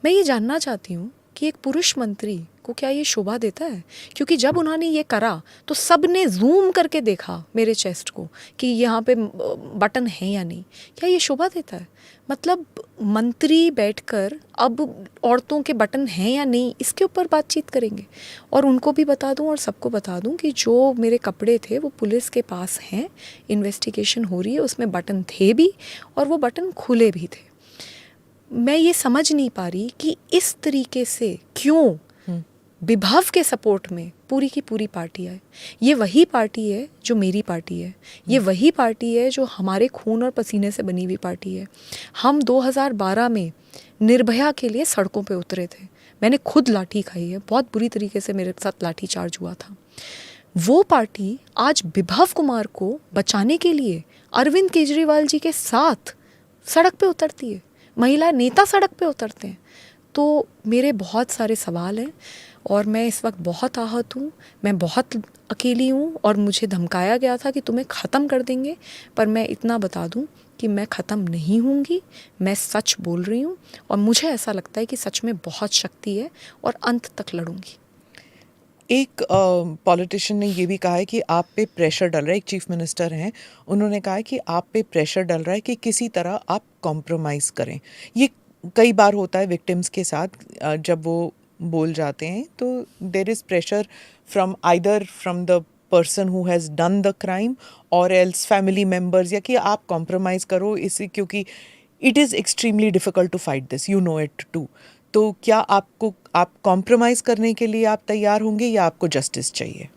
मैं ये जानना चाहती हूँ कि एक पुरुष मंत्री को क्या ये शोभा देता है? क्योंकि जब उन्होंने ये करा तो सब ने जूम करके देखा मेरे चेस्ट को कि यहाँ पे बटन है या नहीं। क्या ये शोभा देता है? मतलब मंत्री बैठकर अब औरतों के बटन हैं या नहीं इसके ऊपर बातचीत करेंगे। और उनको भी बता दूं और सबको बता दूं कि जो मेरे कपड़े थे वो पुलिस के पास हैं, इन्वेस्टिगेशन हो रही है, उसमें बटन थे भी और वो बटन खुले भी थे। मैं ये समझ नहीं पा रही कि इस तरीके से क्यों विभव के सपोर्ट में पूरी की पूरी पार्टी है। ये वही पार्टी है जो मेरी पार्टी है, ये वही पार्टी है जो हमारे खून और पसीने से बनी हुई पार्टी है। हम 2012 में निर्भया के लिए सड़कों पे उतरे थे, मैंने खुद लाठी खाई है, बहुत बुरी तरीके से मेरे साथ लाठी चार्ज हुआ था। वो पार्टी आज विभव कुमार को बचाने के लिए अरविंद केजरीवाल जी के साथ सड़क पे उतरती है, महिला नेता सड़क पे उतरते हैं। तो मेरे बहुत सारे सवाल हैं और मैं इस वक्त बहुत आहत हूँ, मैं बहुत अकेली हूँ और मुझे धमकाया गया था कि तुम्हें ख़त्म कर देंगे। पर मैं इतना बता दूँ कि मैं ख़त्म नहीं होंगी, मैं सच बोल रही हूँ और मुझे ऐसा लगता है कि सच में बहुत शक्ति है और अंत तक लड़ूंगी। एक पॉलिटिशियन ने ये भी कहा है कि आप पे प्रेशर डल रहा है, एक चीफ मिनिस्टर हैं, उन्होंने कहा है कि आप पे प्रेशर डल रहा है कि किसी तरह आप कॉम्प्रोमाइज़ करें। ये कई बार होता है विक्टिम्स के साथ, जब वो बोल जाते हैं तो there is pressure from either from the person who has done the crime और एल्स फैमिली मेम्बर्स, या कि आप कॉम्प्रोमाइज़ करो इसी, क्योंकि it is extremely difficult to fight this, you know it too. तो क्या आप कॉम्प्रोमाइज़ करने के लिए आप तैयार होंगे या आपको जस्टिस चाहिए?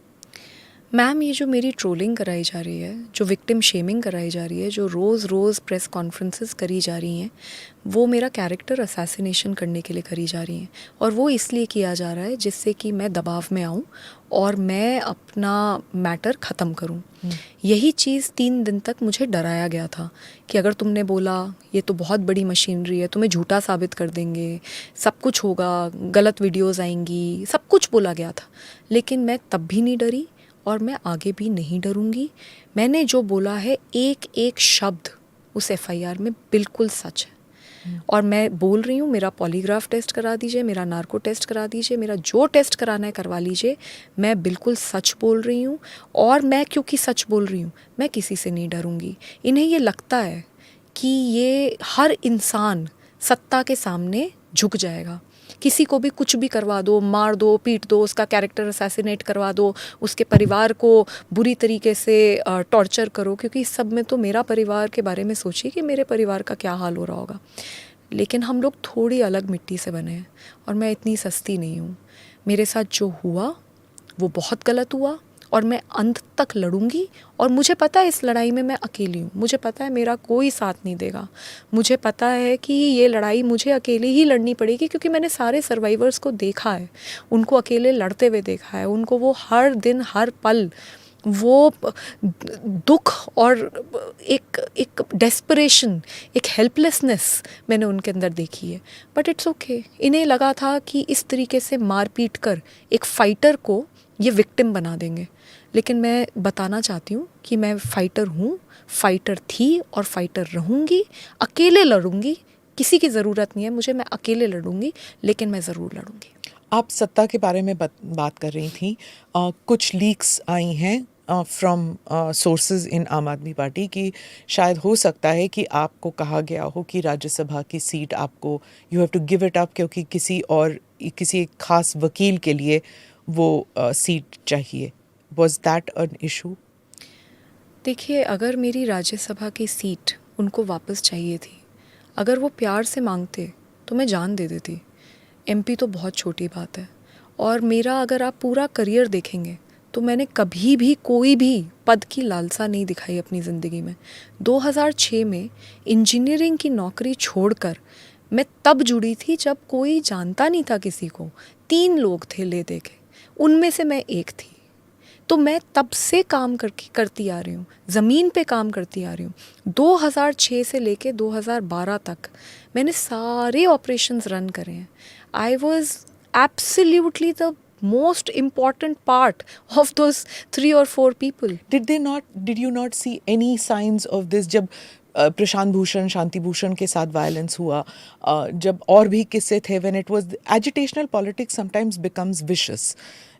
मैम, ये जो मेरी ट्रोलिंग कराई जा रही है, जो विक्टिम शेमिंग कराई जा रही है, जो रोज़ रोज़ प्रेस कॉन्फ्रेंसेस करी जा रही हैं, वो मेरा कैरेक्टर असैसिनेशन करने के लिए करी जा रही हैं। और वो इसलिए किया जा रहा है जिससे कि मैं दबाव में आऊँ और मैं अपना मैटर ख़त्म करूँ। यही चीज़ 3 दिन तक मुझे डराया गया था कि अगर तुमने बोला ये तो बहुत बड़ी मशीनरी है, तुम्हें झूठा साबित कर देंगे, सब कुछ होगा, गलत वीडियोस आएंगी, सब कुछ बोला गया था। लेकिन मैं तब भी नहीं डरी और मैं आगे भी नहीं डरूंगी। मैंने जो बोला है एक एक शब्द उस एफआईआर में बिल्कुल सच है और मैं बोल रही हूँ, मेरा पॉलीग्राफ टेस्ट करा दीजिए, मेरा नार्को टेस्ट करा दीजिए, मेरा जो टेस्ट कराना है करवा लीजिए, मैं बिल्कुल सच बोल रही हूँ। और मैं क्योंकि सच बोल रही हूँ, मैं किसी से नहीं डरूंगी। इन्हें ये लगता है कि ये हर इंसान सत्ता के सामने झुक जाएगा, किसी को भी कुछ भी करवा दो, मार दो, पीट दो, उसका कैरेक्टर असैसिनेट करवा दो, उसके परिवार को बुरी तरीके से टॉर्चर करो। क्योंकि इस सब में तो मेरा परिवार के बारे में सोचिए कि मेरे परिवार का क्या हाल हो रहा होगा। लेकिन हम लोग थोड़ी अलग मिट्टी से बने हैं और मैं इतनी सस्ती नहीं हूँ। मेरे साथ जो हुआ वो बहुत गलत हुआ और मैं अंत तक लड़ूंगी। और मुझे पता है इस लड़ाई में मैं अकेली हूँ, मुझे पता है मेरा कोई साथ नहीं देगा, मुझे पता है कि ये लड़ाई मुझे अकेले ही लड़नी पड़ेगी, क्योंकि मैंने सारे सर्वाइवर्स को देखा है, उनको अकेले लड़ते हुए देखा है, उनको वो हर दिन हर पल वो दुख और एक डेस्परेशन, एक हेल्पलेसनेस मैंने उनके अंदर देखी है। But it's okay. इन्हें लगा था कि इस तरीके से मार पीट कर एक फाइटर को ये विक्टिम बना देंगे। लेकिन मैं बताना चाहती हूँ कि मैं फाइटर हूँ, फाइटर थी और फाइटर रहूँगी, अकेले लड़ूँगी। किसी की ज़रूरत नहीं है मुझे, मैं अकेले लड़ूँगी, लेकिन मैं ज़रूर लड़ूँगी। आप सत्ता के बारे में बात कर रही थी। कुछ लीक्स आई हैं फ्रॉम सोर्सेज इन आम आदमी पार्टी कि शायद हो सकता है कि आपको कहा गया हो कि राज्यसभा की सीट आपको, you have to give it up, क्योंकि किसी एक खास वकील के लिए वो सीट चाहिए। Was that an issue? देखिए, अगर मेरी राज्यसभा की सीट उनको वापस चाहिए थी, अगर वो प्यार से मांगते तो मैं जान दे देती। एमपी तो बहुत छोटी बात है। और मेरा अगर आप पूरा करियर देखेंगे तो मैंने कभी भी कोई भी पद की लालसा नहीं दिखाई अपनी ज़िंदगी में। 2006 में इंजीनियरिंग की नौकरी छोड़कर मैं तब जुड़ी थी जब कोई जानता नहीं था किसी को। 3 लोग थे ले दे के, उनमें से मैं एक थी। तो मैं तब से काम करती आ रही हूँ, ज़मीन पे काम करती आ रही हूँ। 2006 से लेके 2012 तक मैंने सारे ऑपरेशंस रन करे हैं। I was absolutely the most important part of those 3 or 4 people. Did you not see any signs of this जब प्रशांत भूषण, शांति भूषण के साथ वायलेंस हुआ, जब और भी किस्से थे, when it was agitational politics sometimes becomes vicious,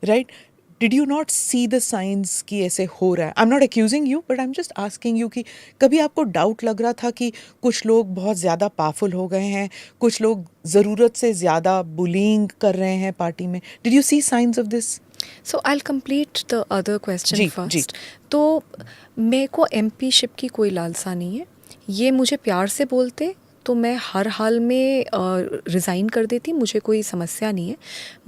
right? Did you not see the signs कि ऐसे हो रहा है? I'm not accusing you, but I'm just asking you कि कभी आपको डाउट लग रहा था कि कुछ लोग बहुत ज़्यादा पावरफुल हो गए हैं, कुछ लोग ज़रूरत से ज़्यादा बुलिंग कर रहे हैं पार्टी में? Did you see signs of this? So I'll complete the other question ji, first. जी। तो मेरे को एमपी शिप की कोई लालसा नहीं है। ये मुझे प्यार से बोलते तो मैं हर हाल में रिज़ाइन कर देती, मुझे कोई समस्या नहीं है।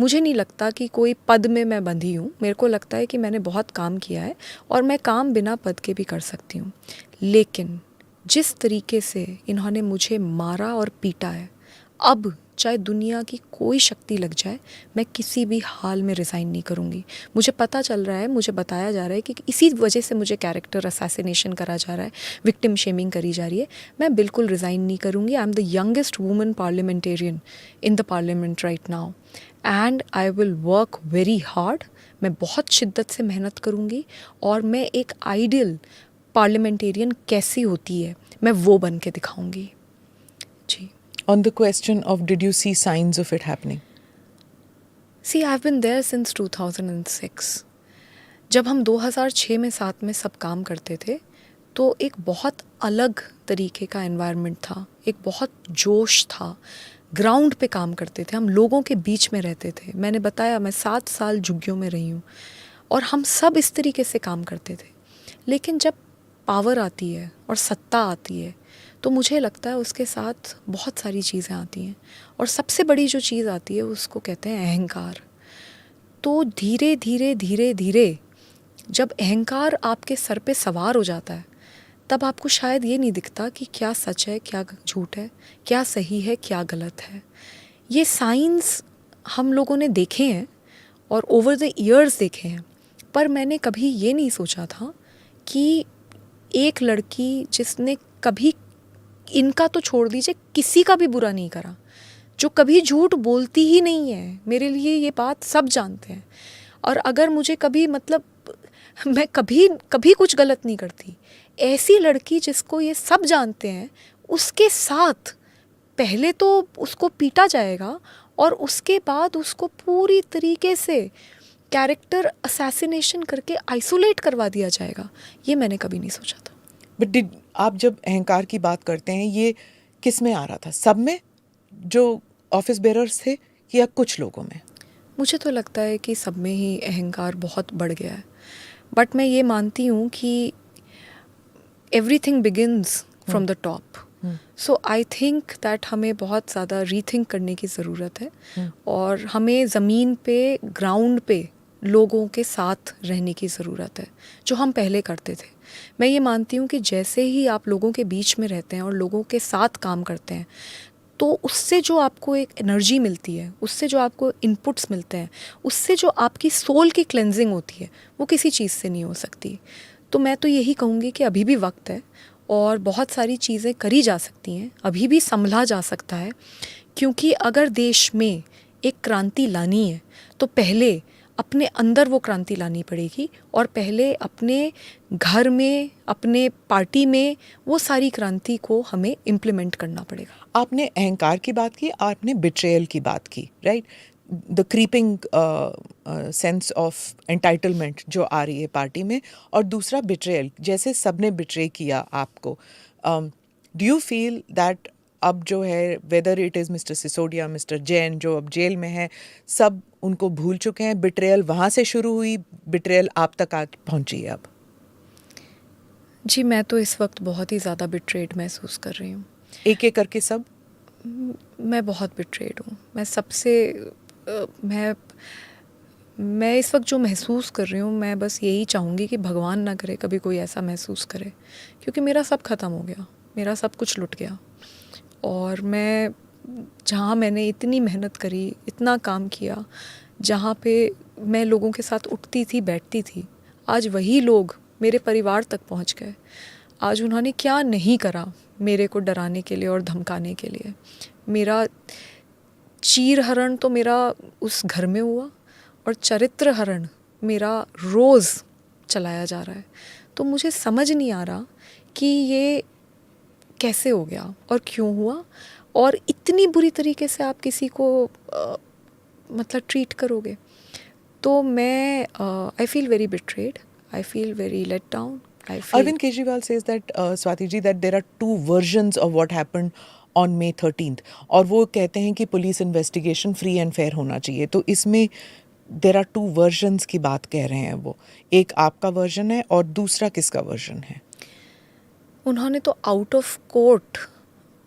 मुझे नहीं लगता कि कोई पद में मैं बंधी हूँ। मेरे को लगता है कि मैंने बहुत काम किया है और मैं काम बिना पद के भी कर सकती हूँ। लेकिन जिस तरीके से इन्होंने मुझे मारा और पीटा है, अब चाहे दुनिया की कोई शक्ति लग जाए, मैं किसी भी हाल में रिज़ाइन नहीं करूँगी। मुझे पता चल रहा है, मुझे बताया जा रहा है कि इसी वजह से मुझे कैरेक्टर असैसिनेशन करा जा रहा है, विक्टिम शेमिंग करी जा रही है। मैं बिल्कुल रिज़ाइन नहीं करूँगी। I am the youngest woman parliamentarian in the parliament right now and I will work very hard. मैं बहुत शिद्दत से मेहनत करूँगी और मैं एक आइडियल पार्लियामेंटेरियन कैसी होती है मैं वो बन के दिखाऊँगी। जी। On the question of did you see signs of it happening? See, I've been there since 2006. जब हम 2006 में साथ में सब काम करते थे तो एक बहुत अलग तरीके का एनवायरनमेंट था, एक बहुत जोश था, ग्राउंड पे काम करते थे, हम लोगों के बीच में रहते थे। मैंने बताया मैं 7 साल झुग्गियों में रही हूँ और हम सब इस तरीके से काम करते थे। लेकिन जब पावर आती है और सत्ता आती है तो मुझे लगता है उसके साथ बहुत सारी चीज़ें आती हैं और सबसे बड़ी जो चीज़ आती है उसको कहते हैं अहंकार। तो धीरे धीरे धीरे धीरे जब अहंकार आपके सर पे सवार हो जाता है तब आपको शायद ये नहीं दिखता कि क्या सच है, क्या झूठ है, क्या सही है, क्या गलत है। ये साइंस हम लोगों ने देखे हैं और ओवर द ईयर्स देखे हैं, पर मैंने कभी ये नहीं सोचा था कि एक लड़की जिसने कभी, इनका तो छोड़ दीजिए, किसी का भी बुरा नहीं करा, जो कभी झूठ बोलती ही नहीं है, मेरे लिए ये बात सब जानते हैं, और अगर मुझे कभी मैं कभी कुछ गलत नहीं करती, ऐसी लड़की जिसको ये सब जानते हैं उसके साथ पहले तो उसको पीटा जाएगा और उसके बाद उसको पूरी तरीके से कैरेक्टर असैसिनेशन करके आइसोलेट करवा दिया जाएगा। ये मैंने कभी नहीं सोचा था। बट आप जब अहंकार की बात करते हैं ये किस में आ रहा था? सब में जो ऑफिस बेरर्स थे या कुछ लोगों में? मुझे तो लगता है कि सब में ही अहंकार बहुत बढ़ गया है, बट मैं ये मानती हूँ कि everything begins from the top. So I think that हमें बहुत ज़्यादा रीथिंक करने की ज़रूरत है और हमें ज़मीन पे, ग्राउंड पे लोगों के साथ रहने की ज़रूरत है, जो हम पहले करते थे। मैं ये मानती हूँ कि जैसे ही आप लोगों के बीच में रहते हैं और लोगों के साथ काम करते हैं तो उससे जो आपको एक एनर्जी मिलती है, उससे जो आपको इनपुट्स मिलते हैं, उससे जो आपकी सोल की क्लेंजिंग होती है, वो किसी चीज़ से नहीं हो सकती। तो मैं तो यही कहूँगी कि अभी भी वक्त है और बहुत सारी चीज़ें करी जा सकती हैं, अभी भी संभला जा सकता है, क्योंकि अगर देश में एक क्रांति लानी है तो पहले अपने अंदर वो क्रांति लानी पड़ेगी और पहले अपने घर में, अपने पार्टी में वो सारी क्रांति को हमें इम्प्लीमेंट करना पड़ेगा। आपने अहंकार की बात की, आपने बिट्रेयल की बात की, right? The creeping sense of entitlement जो आ रही है पार्टी में, और दूसरा बिट्रेयल, जैसे सबने बिट्रे किया आपको। डू यू फील दैट अब जो है, whether it is mister Sisodia, mister Jain जो अब जेल में है, सब उनको भूल चुके हैं? बिट्रेयल वहाँ से शुरू हुई, बिट्रेयल आप तक आ पहुँची है अब? जी, मैं तो इस वक्त बहुत ही ज़्यादा बिट्रेड महसूस कर रही हूँ। एक एक करके सब? मैं बहुत बिट्रेड हूँ। मैं सबसे मैं इस वक्त जो महसूस कर रही हूँ, मैं बस यही चाहूँगी कि भगवान ना करे कभी कोई ऐसा महसूस करे, क्योंकि मेरा सब ख़त्म हो गया, मेरा सब कुछ लुट गया। और मैं जहाँ मैंने इतनी मेहनत करी, इतना काम किया, जहाँ पे मैं लोगों के साथ उठती थी, बैठती थी, आज वही लोग मेरे परिवार तक पहुँच गए। आज उन्होंने क्या नहीं करा मेरे को डराने के लिए और धमकाने के लिए। मेरा चीरहरण तो मेरा उस घर में हुआ और चरित्र हरण मेरा रोज़ चलाया जा रहा है। तो मुझे समझ नहीं आ रहा कि ये कैसे हो गया और क्यों हुआ, और इतनी बुरी तरीके से आप किसी को मतलब ट्रीट करोगे। तो मैं I feel very betrayed, I feel very let down. Arvind Kejriwal says that, Swati ji, that there are two versions of what happened on May 13th, और वो कहते हैं कि police investigation free and fair होना चाहिए। तो इसमें there are 2 versions की बात कह रहे हैं वो, एक आपका वर्जन है और दूसरा किसका वर्जन है? उन्होंने तो आउट ऑफ कोर्ट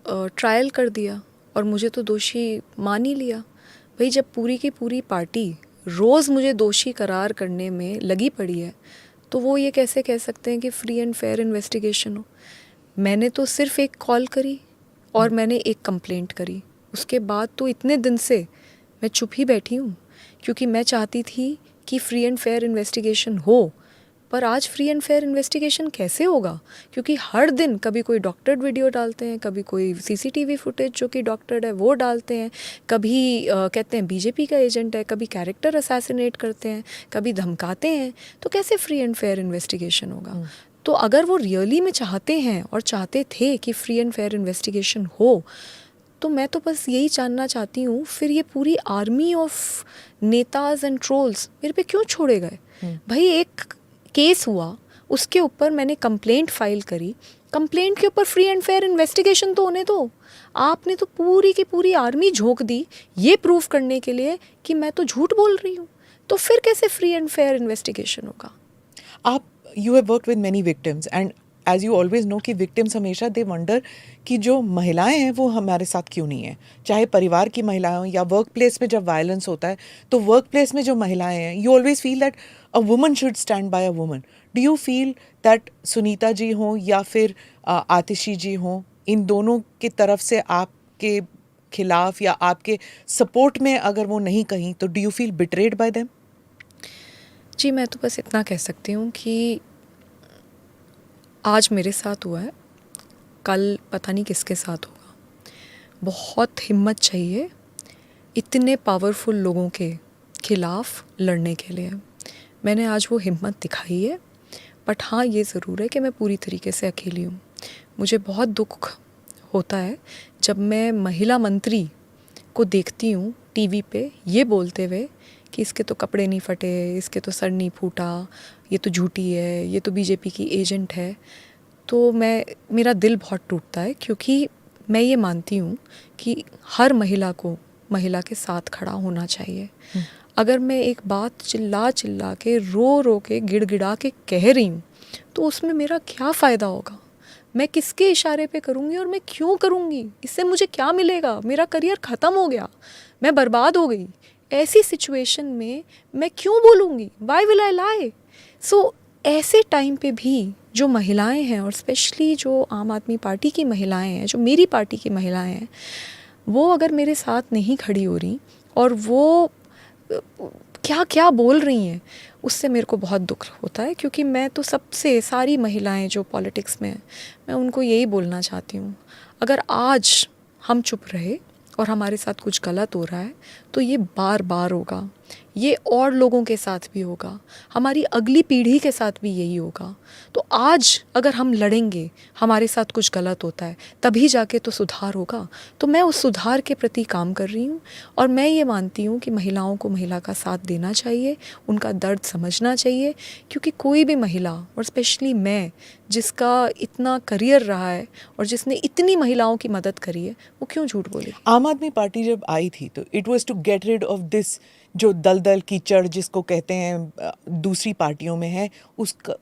ट्रायल कर दिया और मुझे तो दोषी मान ही लिया। भाई, जब पूरी की पूरी पार्टी रोज़ मुझे दोषी करार करने में लगी पड़ी है तो वो ये कैसे कह सकते हैं कि फ्री एंड फेयर इन्वेस्टिगेशन हो? मैंने तो सिर्फ एक कॉल करी और मैंने एक कंप्लेंट करी, उसके बाद तो इतने दिन से मैं चुप ही बैठी हूँ, क्योंकि मैं चाहती थी कि फ्री एंड फेयर इन्वेस्टिगेशन हो। पर आज फ्री एंड फेयर इन्वेस्टिगेशन कैसे होगा? क्योंकि हर दिन कभी कोई डॉक्टर्ड वीडियो डालते हैं, कभी कोई सीसीटीवी फुटेज जो कि डॉक्टर्ड है वो डालते हैं, कभी कहते हैं बीजेपी का एजेंट है, कभी कैरेक्टर असैसिनेट करते हैं, कभी धमकाते हैं। तो कैसे फ्री एंड फेयर इन्वेस्टिगेशन होगा? तो अगर वो रियली में चाहते हैं और चाहते थे कि फ्री एंड फेयर इन्वेस्टिगेशन हो, तो मैं तो बस यही जानना चाहती हूँ, फिर ये पूरी आर्मी ऑफ नेताज एंड ट्रोल्स मेरे पे क्यों छोड़े गए? भाई एक केस हुआ, उसके ऊपर मैंने कंप्लेंट फाइल करी, कंप्लेंट के ऊपर फ्री एंड फेयर इन्वेस्टिगेशन तो होने दो। आपने तो पूरी की पूरी आर्मी झोंक दी ये प्रूफ करने के लिए कि मैं तो झूठ बोल रही हूँ। तो फिर कैसे फ्री एंड फेयर इन्वेस्टिगेशन होगा? आप you have worked with many victims and as you always know कि विक्टिम्स हमेशा दे वंडर कि जो महिलाएं हैं वो हमारे साथ क्यों नहीं है, चाहे परिवार की महिलाएं हों या वर्क प्लेस में जब वायलेंस होता है तो वर्क प्लेस में जो महिलाएं हैं, you always feel that a woman should stand by a woman. Do you feel that Sunita ji हों या फिर आतिशी जी हों, इन दोनों की तरफ से आपके खिलाफ या आपके सपोर्ट में अगर वो नहीं कहीं, तो do you feel betrayed by them? जी, मैं तो बस इतना कह सकती हूँ कि आज मेरे साथ हुआ है, कल पता नहीं किसके साथ होगा। बहुत हिम्मत चाहिए इतने पावरफुल लोगों के खिलाफ लड़ने के लिए। मैंने आज वो हिम्मत दिखाई है, बट हाँ ये ज़रूर है कि मैं पूरी तरीके से अकेली हूँ। मुझे बहुत दुख होता है जब मैं महिला मंत्री को देखती हूँ टीवी पे ये बोलते हुए कि इसके तो कपड़े नहीं फटे, इसके तो सर नहीं फूटा, ये तो झूठी है, ये तो बीजेपी की एजेंट है। तो मेरा दिल बहुत टूटता है, क्योंकि मैं ये मानती हूँ कि हर महिला को महिला के साथ खड़ा होना चाहिए। अगर मैं एक बात चिल्ला चिल्ला के रो रो के गिड़गिड़ा के कह रही हूँ तो उसमें मेरा क्या फ़ायदा होगा? मैं किसके इशारे पे करूँगी और मैं क्यों करूँगी? इससे मुझे क्या मिलेगा? मेरा करियर ख़त्म हो गया, मैं बर्बाद हो गई। ऐसी सिचुएशन में मैं क्यों बोलूँगी? वाई विल आई लाई? सो ऐसे टाइम पे भी जो महिलाएं हैं, और स्पेशली जो आम आदमी पार्टी की महिलाएं हैं, जो मेरी पार्टी की महिलाएं हैं, वो अगर मेरे साथ नहीं खड़ी हो रही और वो क्या क्या बोल रही हैं, उससे मेरे को बहुत दुख होता है। क्योंकि मैं तो सबसे सारी महिलाएं जो पॉलिटिक्स में हैं, मैं उनको यही बोलना चाहती हूँ, अगर आज हम चुप रहे और हमारे साथ कुछ गलत हो रहा है तो ये बार बार होगा, ये और लोगों के साथ भी होगा, हमारी अगली पीढ़ी के साथ भी यही होगा। तो आज अगर हम लड़ेंगे, हमारे साथ कुछ गलत होता है, तभी जाके तो सुधार होगा। तो मैं उस सुधार के प्रति काम कर रही हूँ, और मैं ये मानती हूँ कि महिलाओं को महिला का साथ देना चाहिए, उनका दर्द समझना चाहिए। क्योंकि कोई भी महिला, और स्पेशली मैं जिसका इतना करियर रहा है और जिसने इतनी महिलाओं की मदद करी है, वो क्यों झूठ बोले? आम आदमी पार्टी जब आई थी तो it was to get rid of this जो दलदल कीचड़ जिसको कहते हैं दूसरी पार्टियों में है,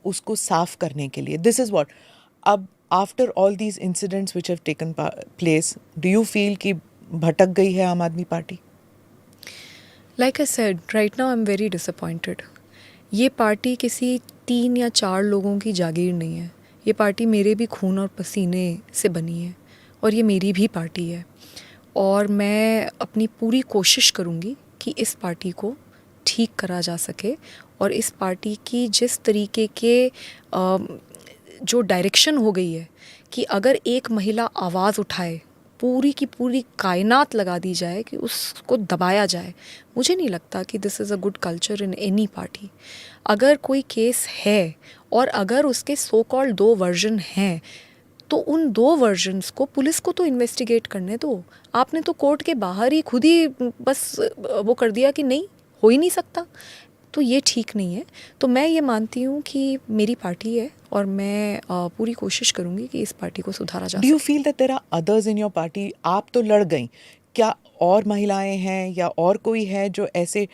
उसको साफ करने के लिए। दिस इज व्हाट अब after all these incidents which have taken place, do you feel कि भटक गई है आम आदमी party? Like I said, right now I am very disappointed. ये पार्टी किसी 3 या 4 लोगों की जागीर नहीं है। ये पार्टी मेरे भी खून और पसीने से बनी है, और ये मेरी भी पार्टी है। और मैं अपनी पूरी कोशिश करूँगी कि इस पार्टी को ठीक करा जा सके, और इस पार्टी की जिस तरीके के जो डायरेक्शन हो गई है कि अगर एक महिला आवाज़ उठाए, पूरी की पूरी कायनात लगा दी जाए कि उसको दबाया जाए, मुझे नहीं लगता कि this is a good culture in any party. अगर कोई केस है और अगर उसके सो कॉल्ड 2 वर्जन हैं, तो उन 2 वर्जन्स को पुलिस को तो इन्वेस्टिगेट करने दो। आपने तो कोर्ट के बाहर ही खुद ही बस वो कर दिया कि नहीं, हो ही नहीं सकता। तो ये ठीक नहीं है। तो मैं ये मानती हूँ कि मेरी पार्टी है, और मैं पूरी कोशिश करूँगी कि इस पार्टी को सुधारा जा डू यू सके। Feel that there are others in your party? आप तो लड़ गई, क्या और महिलाएं हैं या और कोई है जो ऐसे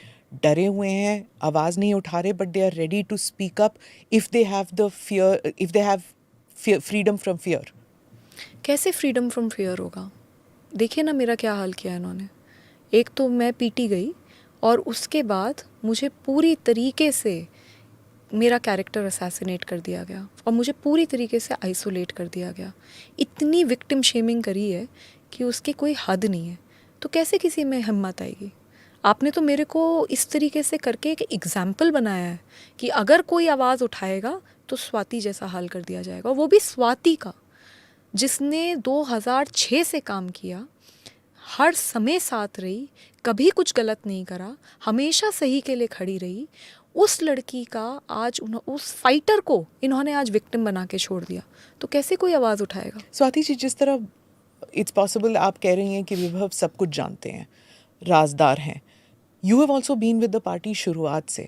डरे हुए हैं, आवाज़ नहीं उठा रहे, but they are ready to speak up if they have the fear, if they have freedom from fear? कैसे फ्रीडम फ्रॉम फियर होगा? देखिए ना मेरा क्या हाल किया इन्होंने। एक तो मैं पीटी गई, और उसके बाद मुझे पूरी तरीके से मेरा कैरेक्टर असैसिनेट कर दिया गया, और मुझे पूरी तरीके से आइसोलेट कर दिया गया। इतनी विक्टिम शेमिंग करी है कि उसकी कोई हद नहीं है। तो कैसे किसी में हिम्मत आएगी? आपने तो मेरे को इस तरीके से करके एक एग्जाम्पल बनाया है कि अगर कोई आवाज़ उठाएगा तो स्वाति जैसा हाल कर दिया जाएगा, वो भी स्वाति का, जिसने 2006 से काम किया, हर समय साथ रही, कभी कुछ गलत नहीं करा, हमेशा सही के लिए खड़ी रही। उस लड़की का आज उस फाइटर को इन्होंने आज विक्टिम बना के छोड़ दिया, तो कैसे कोई आवाज़ उठाएगा? स्वाति जी, जिस तरह इट्स पॉसिबल आप कह रही हैं कि विभव सब कुछ जानते हैं, राजदार हैं, you have also been with the party शुरुआत से,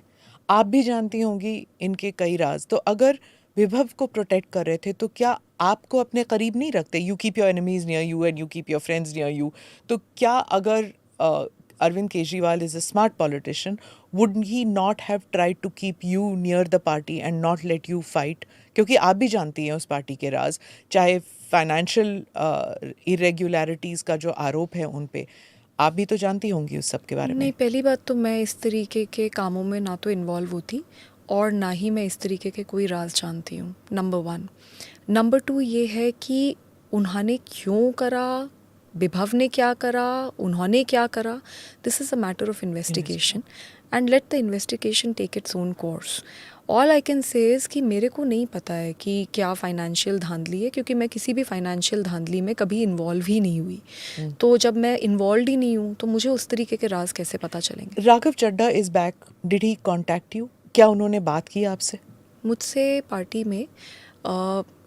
आप भी जानती होंगी इनके कई राज। तो अगर विभव को प्रोटेक्ट कर रहे थे तो क्या आपको अपने करीब नहीं रखते? You keep your enemies near you and you keep your friends near you. तो क्या अगर Arvind Kejriwal is a smart politician, would he not have tried to keep you near the party and not let you fight? क्योंकि आप भी जानती हैं उस party के राज, चाहे फाइनेंशियल इरेगुलरिटीज़ का जो आरोप है उन पे, आप भी तो जानती होंगी उस सब के बारे में। नहीं, पहली बात तो मैं इस तरीके के कामों में ना तो इन्वॉल्व होती और ना ही मैं इस तरीके के कोई राज जानती हूँ, नंबर 1। नंबर 2 ये है कि उन्होंने क्यों करा, विभव ने क्या करा, उन्होंने क्या करा, this is a matter of investigation and let the investigation take its own course. All I can say is कि मेरे को नहीं पता है कि क्या फाइनेंशियल धांधली है, क्योंकि मैं किसी भी फाइनेंशियल धांधली में कभी इन्वॉल्व ही नहीं हुई। तो जब मैं इन्वॉल्व ही नहीं हूँ तो मुझे उस तरीके के राज कैसे पता चलेंगे? Raghav Chadha is back, did he contact you? क्या उन्होंने बात की आपसे? मुझसे पार्टी में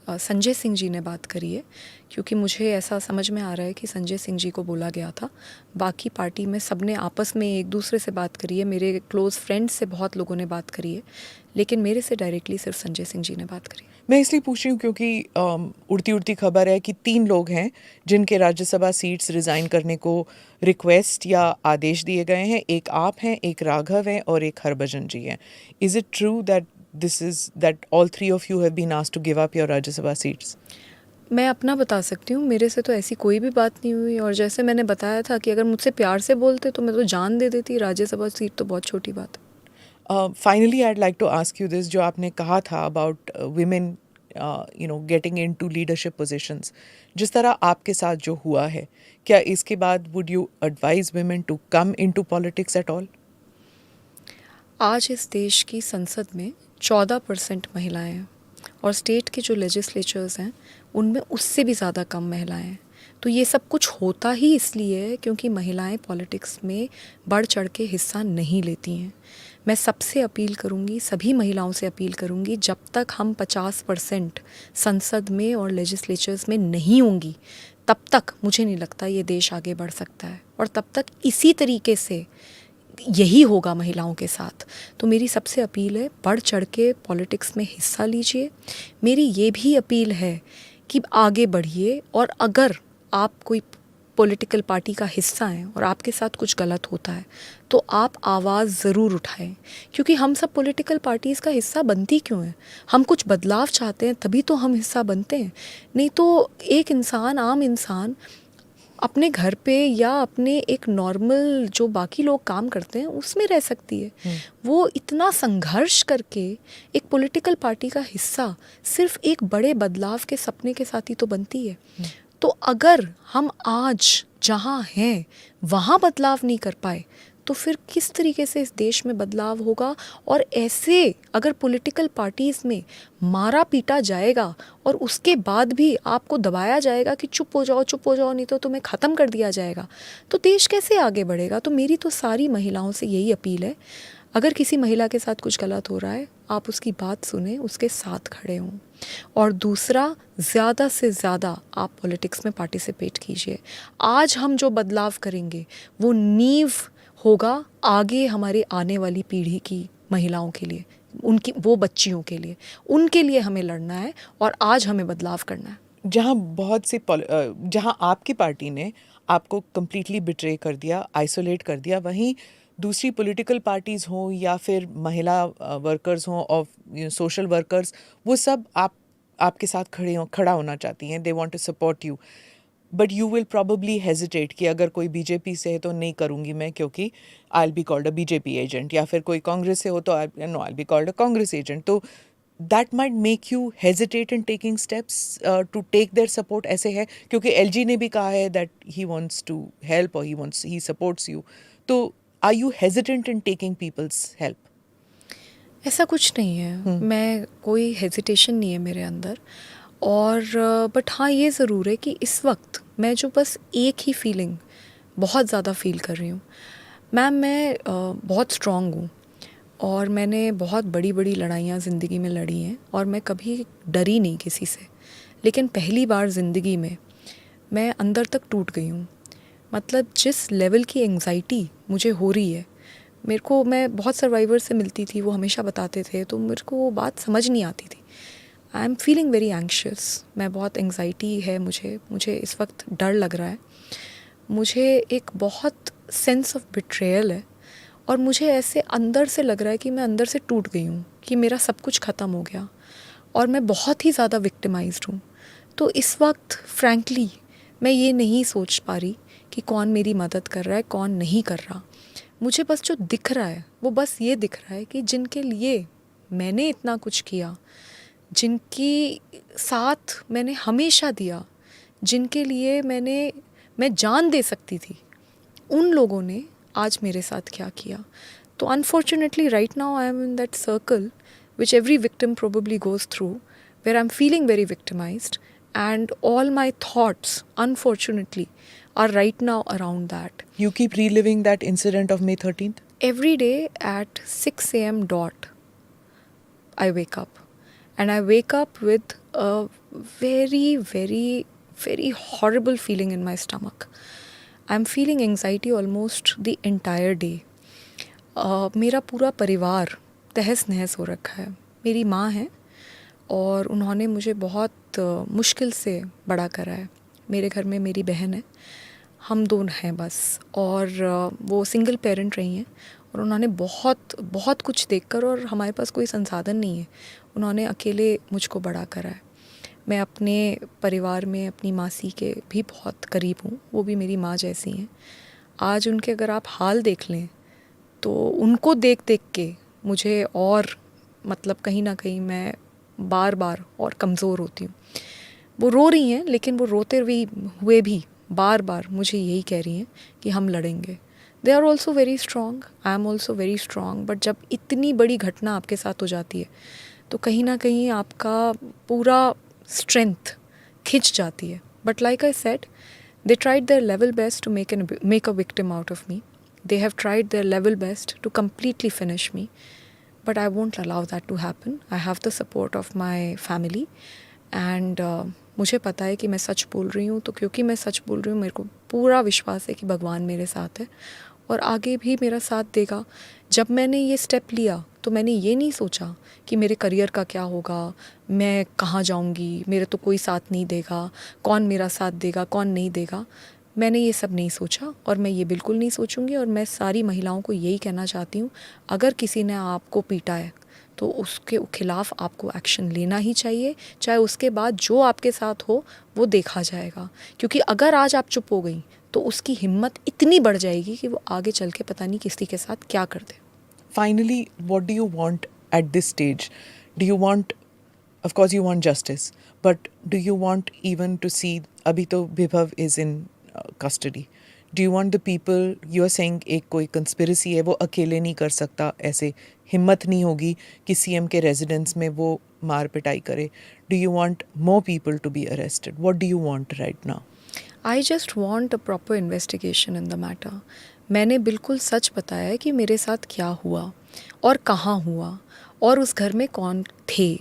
संजय सिंह जी ने बात करी है, क्योंकि मुझे ऐसा समझ में आ रहा है कि संजय सिंह जी को बोला गया था। बाकी पार्टी में सबने आपस में एक दूसरे से बात करी है, मेरे क्लोज़ फ्रेंड्स से बहुत लोगों ने बात करी है, लेकिन मेरे से डायरेक्टली सिर्फ संजय सिंह जी ने बात करी है। मैं इसलिए पूछ रही हूँ क्योंकि उड़ती उड़ती खबर है कि 3 लोग हैं जिनके राज्यसभा सीट्स रिज़ाइन करने को रिक्वेस्ट या आदेश दिए गए हैं। एक आप हैं, एक राघव हैं और एक हरभजन जी हैं। Is it true that all 3 of you have been asked to give up your Rajya Sabha seats? मैं अपना बता सकती हूँ, मेरे से तो ऐसी कोई भी बात नहीं हुई, और जैसे मैंने बताया था कि अगर मुझसे प्यार से बोलते तो मैं तो जान दे देती। राज्यसभा सीट तो बहुत छोटी बात है। Finally, I'd like to ask you this, जो आपने कहा था about women getting into leadership positions, जिस तरह आपके साथ जो हुआ है, क्या इसके बाद would you advise women to come into politics at all? आज इस देश की संसद में 14% महिलाएं हैं और स्टेट के जो लेजिस्लेचर्स हैं उनमें उससे भी ज़्यादा कम महिलाएं हैं। तो ये सब कुछ होता ही इसलिए है क्योंकि महिलाएं पॉलिटिक्स में बढ़ चढ़ के हिस्सा नहीं लेती हैं। मैं सबसे अपील करूंगी, सभी महिलाओं से अपील करूंगी, जब तक हम 50% संसद में और लेजिस्लेचर्स में नहीं होंगी तब तक मुझे नहीं लगता ये देश आगे बढ़ सकता है, और तब तक इसी तरीके से यही होगा महिलाओं के साथ। तो मेरी सबसे अपील है, बढ़ चढ़ के पॉलिटिक्स में हिस्सा लीजिए। मेरी ये भी अपील है कि आगे बढ़िए, और अगर आप कोई पॉलिटिकल पार्टी का हिस्सा हैं और आपके साथ कुछ गलत होता है तो आप आवाज़ ज़रूर उठाएं, क्योंकि हम सब पॉलिटिकल पार्टीज़ का हिस्सा बनती क्यों हैं? हम कुछ बदलाव चाहते हैं तभी तो हम हिस्सा बनते हैं। नहीं तो एक इंसान, आम इंसान अपने घर पे या अपने एक नॉर्मल जो बाकी लोग काम करते हैं उसमें रह सकती है। वो इतना संघर्ष करके एक पॉलिटिकल पार्टी का हिस्सा सिर्फ एक बड़े बदलाव के सपने के साथ ही तो बनती है। तो अगर हम आज जहाँ हैं वहाँ बदलाव नहीं कर पाए तो फिर किस तरीके से इस देश में बदलाव होगा? और ऐसे अगर पॉलिटिकल पार्टीज़ में मारा पीटा जाएगा और उसके बाद भी आपको दबाया जाएगा कि चुप हो जाओ नहीं तो तुम्हें ख़त्म कर दिया जाएगा, तो देश कैसे आगे बढ़ेगा? तो मेरी तो सारी महिलाओं से यही अपील है, अगर किसी महिला के साथ कुछ गलत हो रहा है आप उसकी बात सुने, उसके साथ खड़े हों। और दूसरा, ज़्यादा से ज़्यादा आप पॉलिटिक्स में पार्टिसिपेट कीजिए। आज हम जो बदलाव करेंगे वो नींव होगा आगे हमारे आने वाली पीढ़ी की महिलाओं के लिए, उनकी वो बच्चियों के लिए, उनके लिए हमें लड़ना है और आज हमें बदलाव करना है। जहाँ आपकी पार्टी ने आपको कम्प्लीटली बिट्रे कर दिया, आइसोलेट कर दिया, वहीं दूसरी पॉलिटिकल पार्टीज़ हों या फिर महिला वर्कर्स हों और सोशल वर्कर्स, वो सब आपके साथ खड़ा होना चाहती हैं। They want to support you, but you will probably hesitate कि अगर कोई बीजेपी से है तो नहीं करूँगी मैं क्योंकि I will be called a BJP agent, या फिर कोई कांग्रेस से हो तो I will be called a Congress agent. तो that might make you hesitate in taking steps to take their support. ऐसे है क्योंकि LG ने भी कहा है that he wants to help or he supports you. तो are you hesitant in taking people's help? ऐसा कुछ नहीं है, मैं कोई हेजिटेशन नहीं है मेरे अंदर। और बट हाँ, ये ज़रूर है कि इस वक्त मैं जो बस एक ही फीलिंग बहुत ज़्यादा फील कर रही हूँ। मैम, मैं बहुत स्ट्रॉन्ग हूँ और मैंने बहुत बड़ी बड़ी लड़ाइयाँ ज़िंदगी में लड़ी हैं और मैं कभी डरी नहीं किसी से। लेकिन पहली बार ज़िंदगी में मैं अंदर तक टूट गई हूँ। मतलब जिस लेवल की एंग्जाइटी मुझे हो रही है, मेरे को, मैं बहुत सर्वाइवर से मिलती थी, वो हमेशा बताते थे, तो मेरे को वो बात समझ नहीं आती थी। I am feeling very anxious, मैं बहुत एंग्जाइटी है मुझे इस वक्त डर लग रहा है। मुझे एक बहुत सेंस ऑफ बिट्रेयल है और मुझे ऐसे अंदर से लग रहा है कि मैं अंदर से टूट गई हूँ, कि मेरा सब कुछ ख़त्म हो गया और मैं बहुत ही ज़्यादा विक्टिमाइज्ड हूँ। तो इस वक्त फ्रैंकली मैं ये नहीं सोच पा रही कि कौन मेरी मदद कर रहा है, कौन नहीं कर रहा। मुझे बस जो दिख रहा है वो बस ये दिख रहा है कि जिनके लिए मैंने इतना कुछ किया, जिनकी साथ मैंने हमेशा दिया, जिनके लिए मैं जान दे सकती थी, उन लोगों ने आज मेरे साथ क्या किया। तो unfortunately right now I am in that circle which every victim probably goes through, where I'm feeling very victimized, and all my thoughts, unfortunately, are right now around that. You keep reliving that incident of May 13th? Every day at 6 a.m. dot, I wake up. And I wake up with a very, very, very horrible feeling in my stomach. I'm feeling anxiety almost the entire day. मेरा पूरा परिवार तहस नहस हो रखा है। मेरी माँ है और उन्होंने मुझे बहुत मुश्किल से बड़ा करा है। मेरे घर में मेरी बहन है, हम दोनों हैं बस, और वो सिंगल पेरेंट रही हैं और उन्होंने बहुत बहुत कुछ देखकर, और हमारे पास कोई संसाधन नहीं है, उन्होंने अकेले मुझको बड़ा करा है। मैं अपने परिवार में अपनी मासी के भी बहुत करीब हूँ, वो भी मेरी माँ जैसी हैं। आज उनके अगर आप हाल देख लें तो उनको देख देख के मुझे और, मतलब कहीं ना कहीं मैं बार बार और कमज़ोर होती हूँ। वो रो रही हैं, लेकिन वो रोते हुए भी बार बार मुझे यही कह रही हैं कि हम लड़ेंगे। They are also very strong, I am also very strong. But जब इतनी बड़ी घटना आपके साथ हो जाती है तो कहीं ना कहीं आपका पूरा स्ट्रेंथ खिंच जाती है। But like I said, they tried their level best to make a victim out of me. They have tried their level best to completely finish me, but I won't allow that to happen. I have the support of my family, and मुझे पता है कि मैं सच बोल रही हूँ। तो क्योंकि मैं सच बोल रही हूँ, मेरे को पूरा विश्वास है कि भगवान मेरे साथ है और आगे भी मेरा साथ देगा। जब मैंने ये स्टेप लिया तो मैंने ये नहीं सोचा कि मेरे करियर का क्या होगा, मैं कहाँ जाऊँगी, मेरे तो कोई साथ नहीं देगा, कौन मेरा साथ देगा, कौन नहीं देगा। मैंने ये सब नहीं सोचा और मैं ये बिल्कुल नहीं सोचूंगी। और मैं सारी महिलाओं को यही कहना चाहती हूँ, अगर किसी ने आपको पीटा है तो उसके खिलाफ़ आपको एक्शन लेना ही चाहिए, चाहे उसके बाद जो आपके साथ हो वो देखा जाएगा। क्योंकि अगर आज आप चुप हो गई तो उसकी हिम्मत इतनी बढ़ जाएगी कि वो आगे चल के पता नहीं किसी के साथ क्या कर दे। Finally, what do you want at this stage? Do you want, of course you want justice, but do you want even to see, abhi to Bibhav is in custody, do you want the people, you are saying एक कोई conspiracy है, वो अकेले नहीं कर सकता, ऐसे हिम्मत नहीं होगी कि CM के residence में वो मार पिटाई करे. Do you want more people to be arrested? What do you want right now? I just want a proper investigation in the matter. मैंने बिल्कुल सच बताया है कि मेरे साथ क्या हुआ और कहाँ हुआ और उस घर में कौन थे।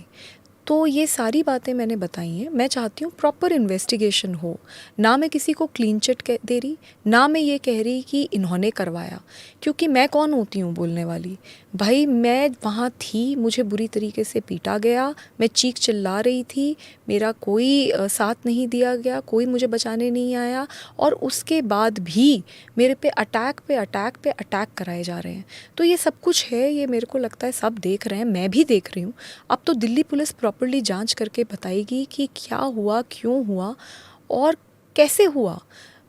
तो ये सारी बातें मैंने बताई हैं। मैं चाहती हूँ प्रॉपर इन्वेस्टिगेशन हो। ना मैं किसी को क्लीन चिट दे रही, ना मैं ये कह रही कि इन्होंने करवाया, क्योंकि मैं कौन होती हूँ बोलने वाली। भाई मैं वहाँ थी, मुझे बुरी तरीके से पीटा गया, मैं चीख चिल्ला रही थी, मेरा कोई साथ नहीं दिया गया, कोई मुझे बचाने नहीं आया, और उसके बाद भी मेरे पे अटैक कराए जा रहे हैं। तो ये सब कुछ है, ये मेरे को लगता है सब देख रहे हैं, मैं भी देख रही हूँ। अब तो दिल्ली पुलिस प्रॉपर्ली जांच करके बताएगी कि क्या हुआ, क्यों हुआ और कैसे हुआ।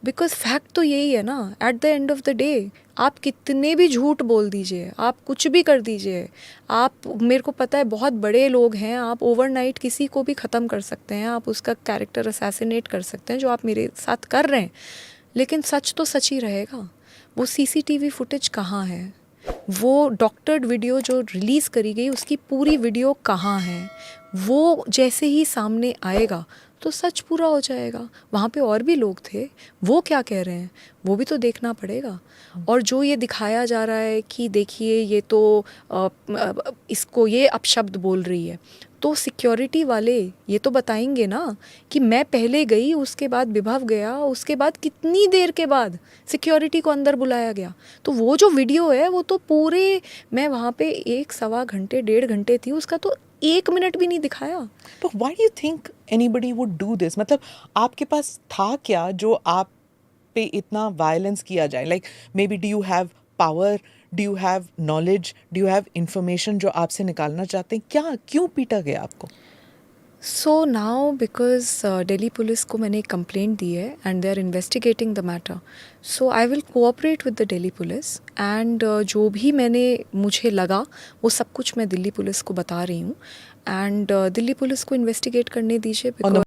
बिकॉज फैक्ट तो यही है ना, at the end of the day आप कितने भी झूठ बोल दीजिए, आप कुछ भी कर दीजिए, आप, मेरे को पता है बहुत बड़े लोग हैं, आप ओवरनाइट किसी को भी ख़त्म कर सकते हैं, आप उसका कैरेक्टर असैसिनेट कर सकते हैं, जो आप मेरे साथ कर रहे हैं, लेकिन सच तो सच ही रहेगा। वो सीसीटीवी फुटेज कहाँ है, वो डॉक्टर्ड वीडियो जो रिलीज़ करी गई उसकी पूरी वीडियो कहाँ है, वो जैसे ही सामने आएगा तो सच पूरा हो जाएगा। वहाँ पे और भी लोग थे, वो क्या कह रहे हैं वो भी तो देखना पड़ेगा। और जो ये दिखाया जा रहा है कि देखिए ये तो इसको ये अपशब्द बोल रही है, तो सिक्योरिटी वाले ये तो बताएंगे ना कि मैं पहले गई, उसके बाद विभव गया, उसके बाद कितनी देर के बाद सिक्योरिटी को अंदर बुलाया गया। तो वो जो वीडियो है वो तो पूरे, मैं वहाँ पे 1-1.25 घंटे 1.5 घंटे थी, उसका तो 1 मिनट भी नहीं दिखाया। But why do you think anybody would do this? मतलब आपके पास था क्या जो आप पे इतना वायलेंस किया जाए? Like maybe do you have power? Do you have knowledge? Do you have information जो आपसे निकालना चाहते हैं? क्या क्यों पीटा गया आपको? So now because Delhi police को मैंने एक कंप्लेंट दी है and they are investigating the matter, so I will cooperate with the Delhi police and जो भी मुझे लगा वो सब कुछ मैं दिल्ली पुलिस को बता रही हूँ, एंड दिल्ली पुलिस को इन्वेस्टिगेट करने दीजिए। On the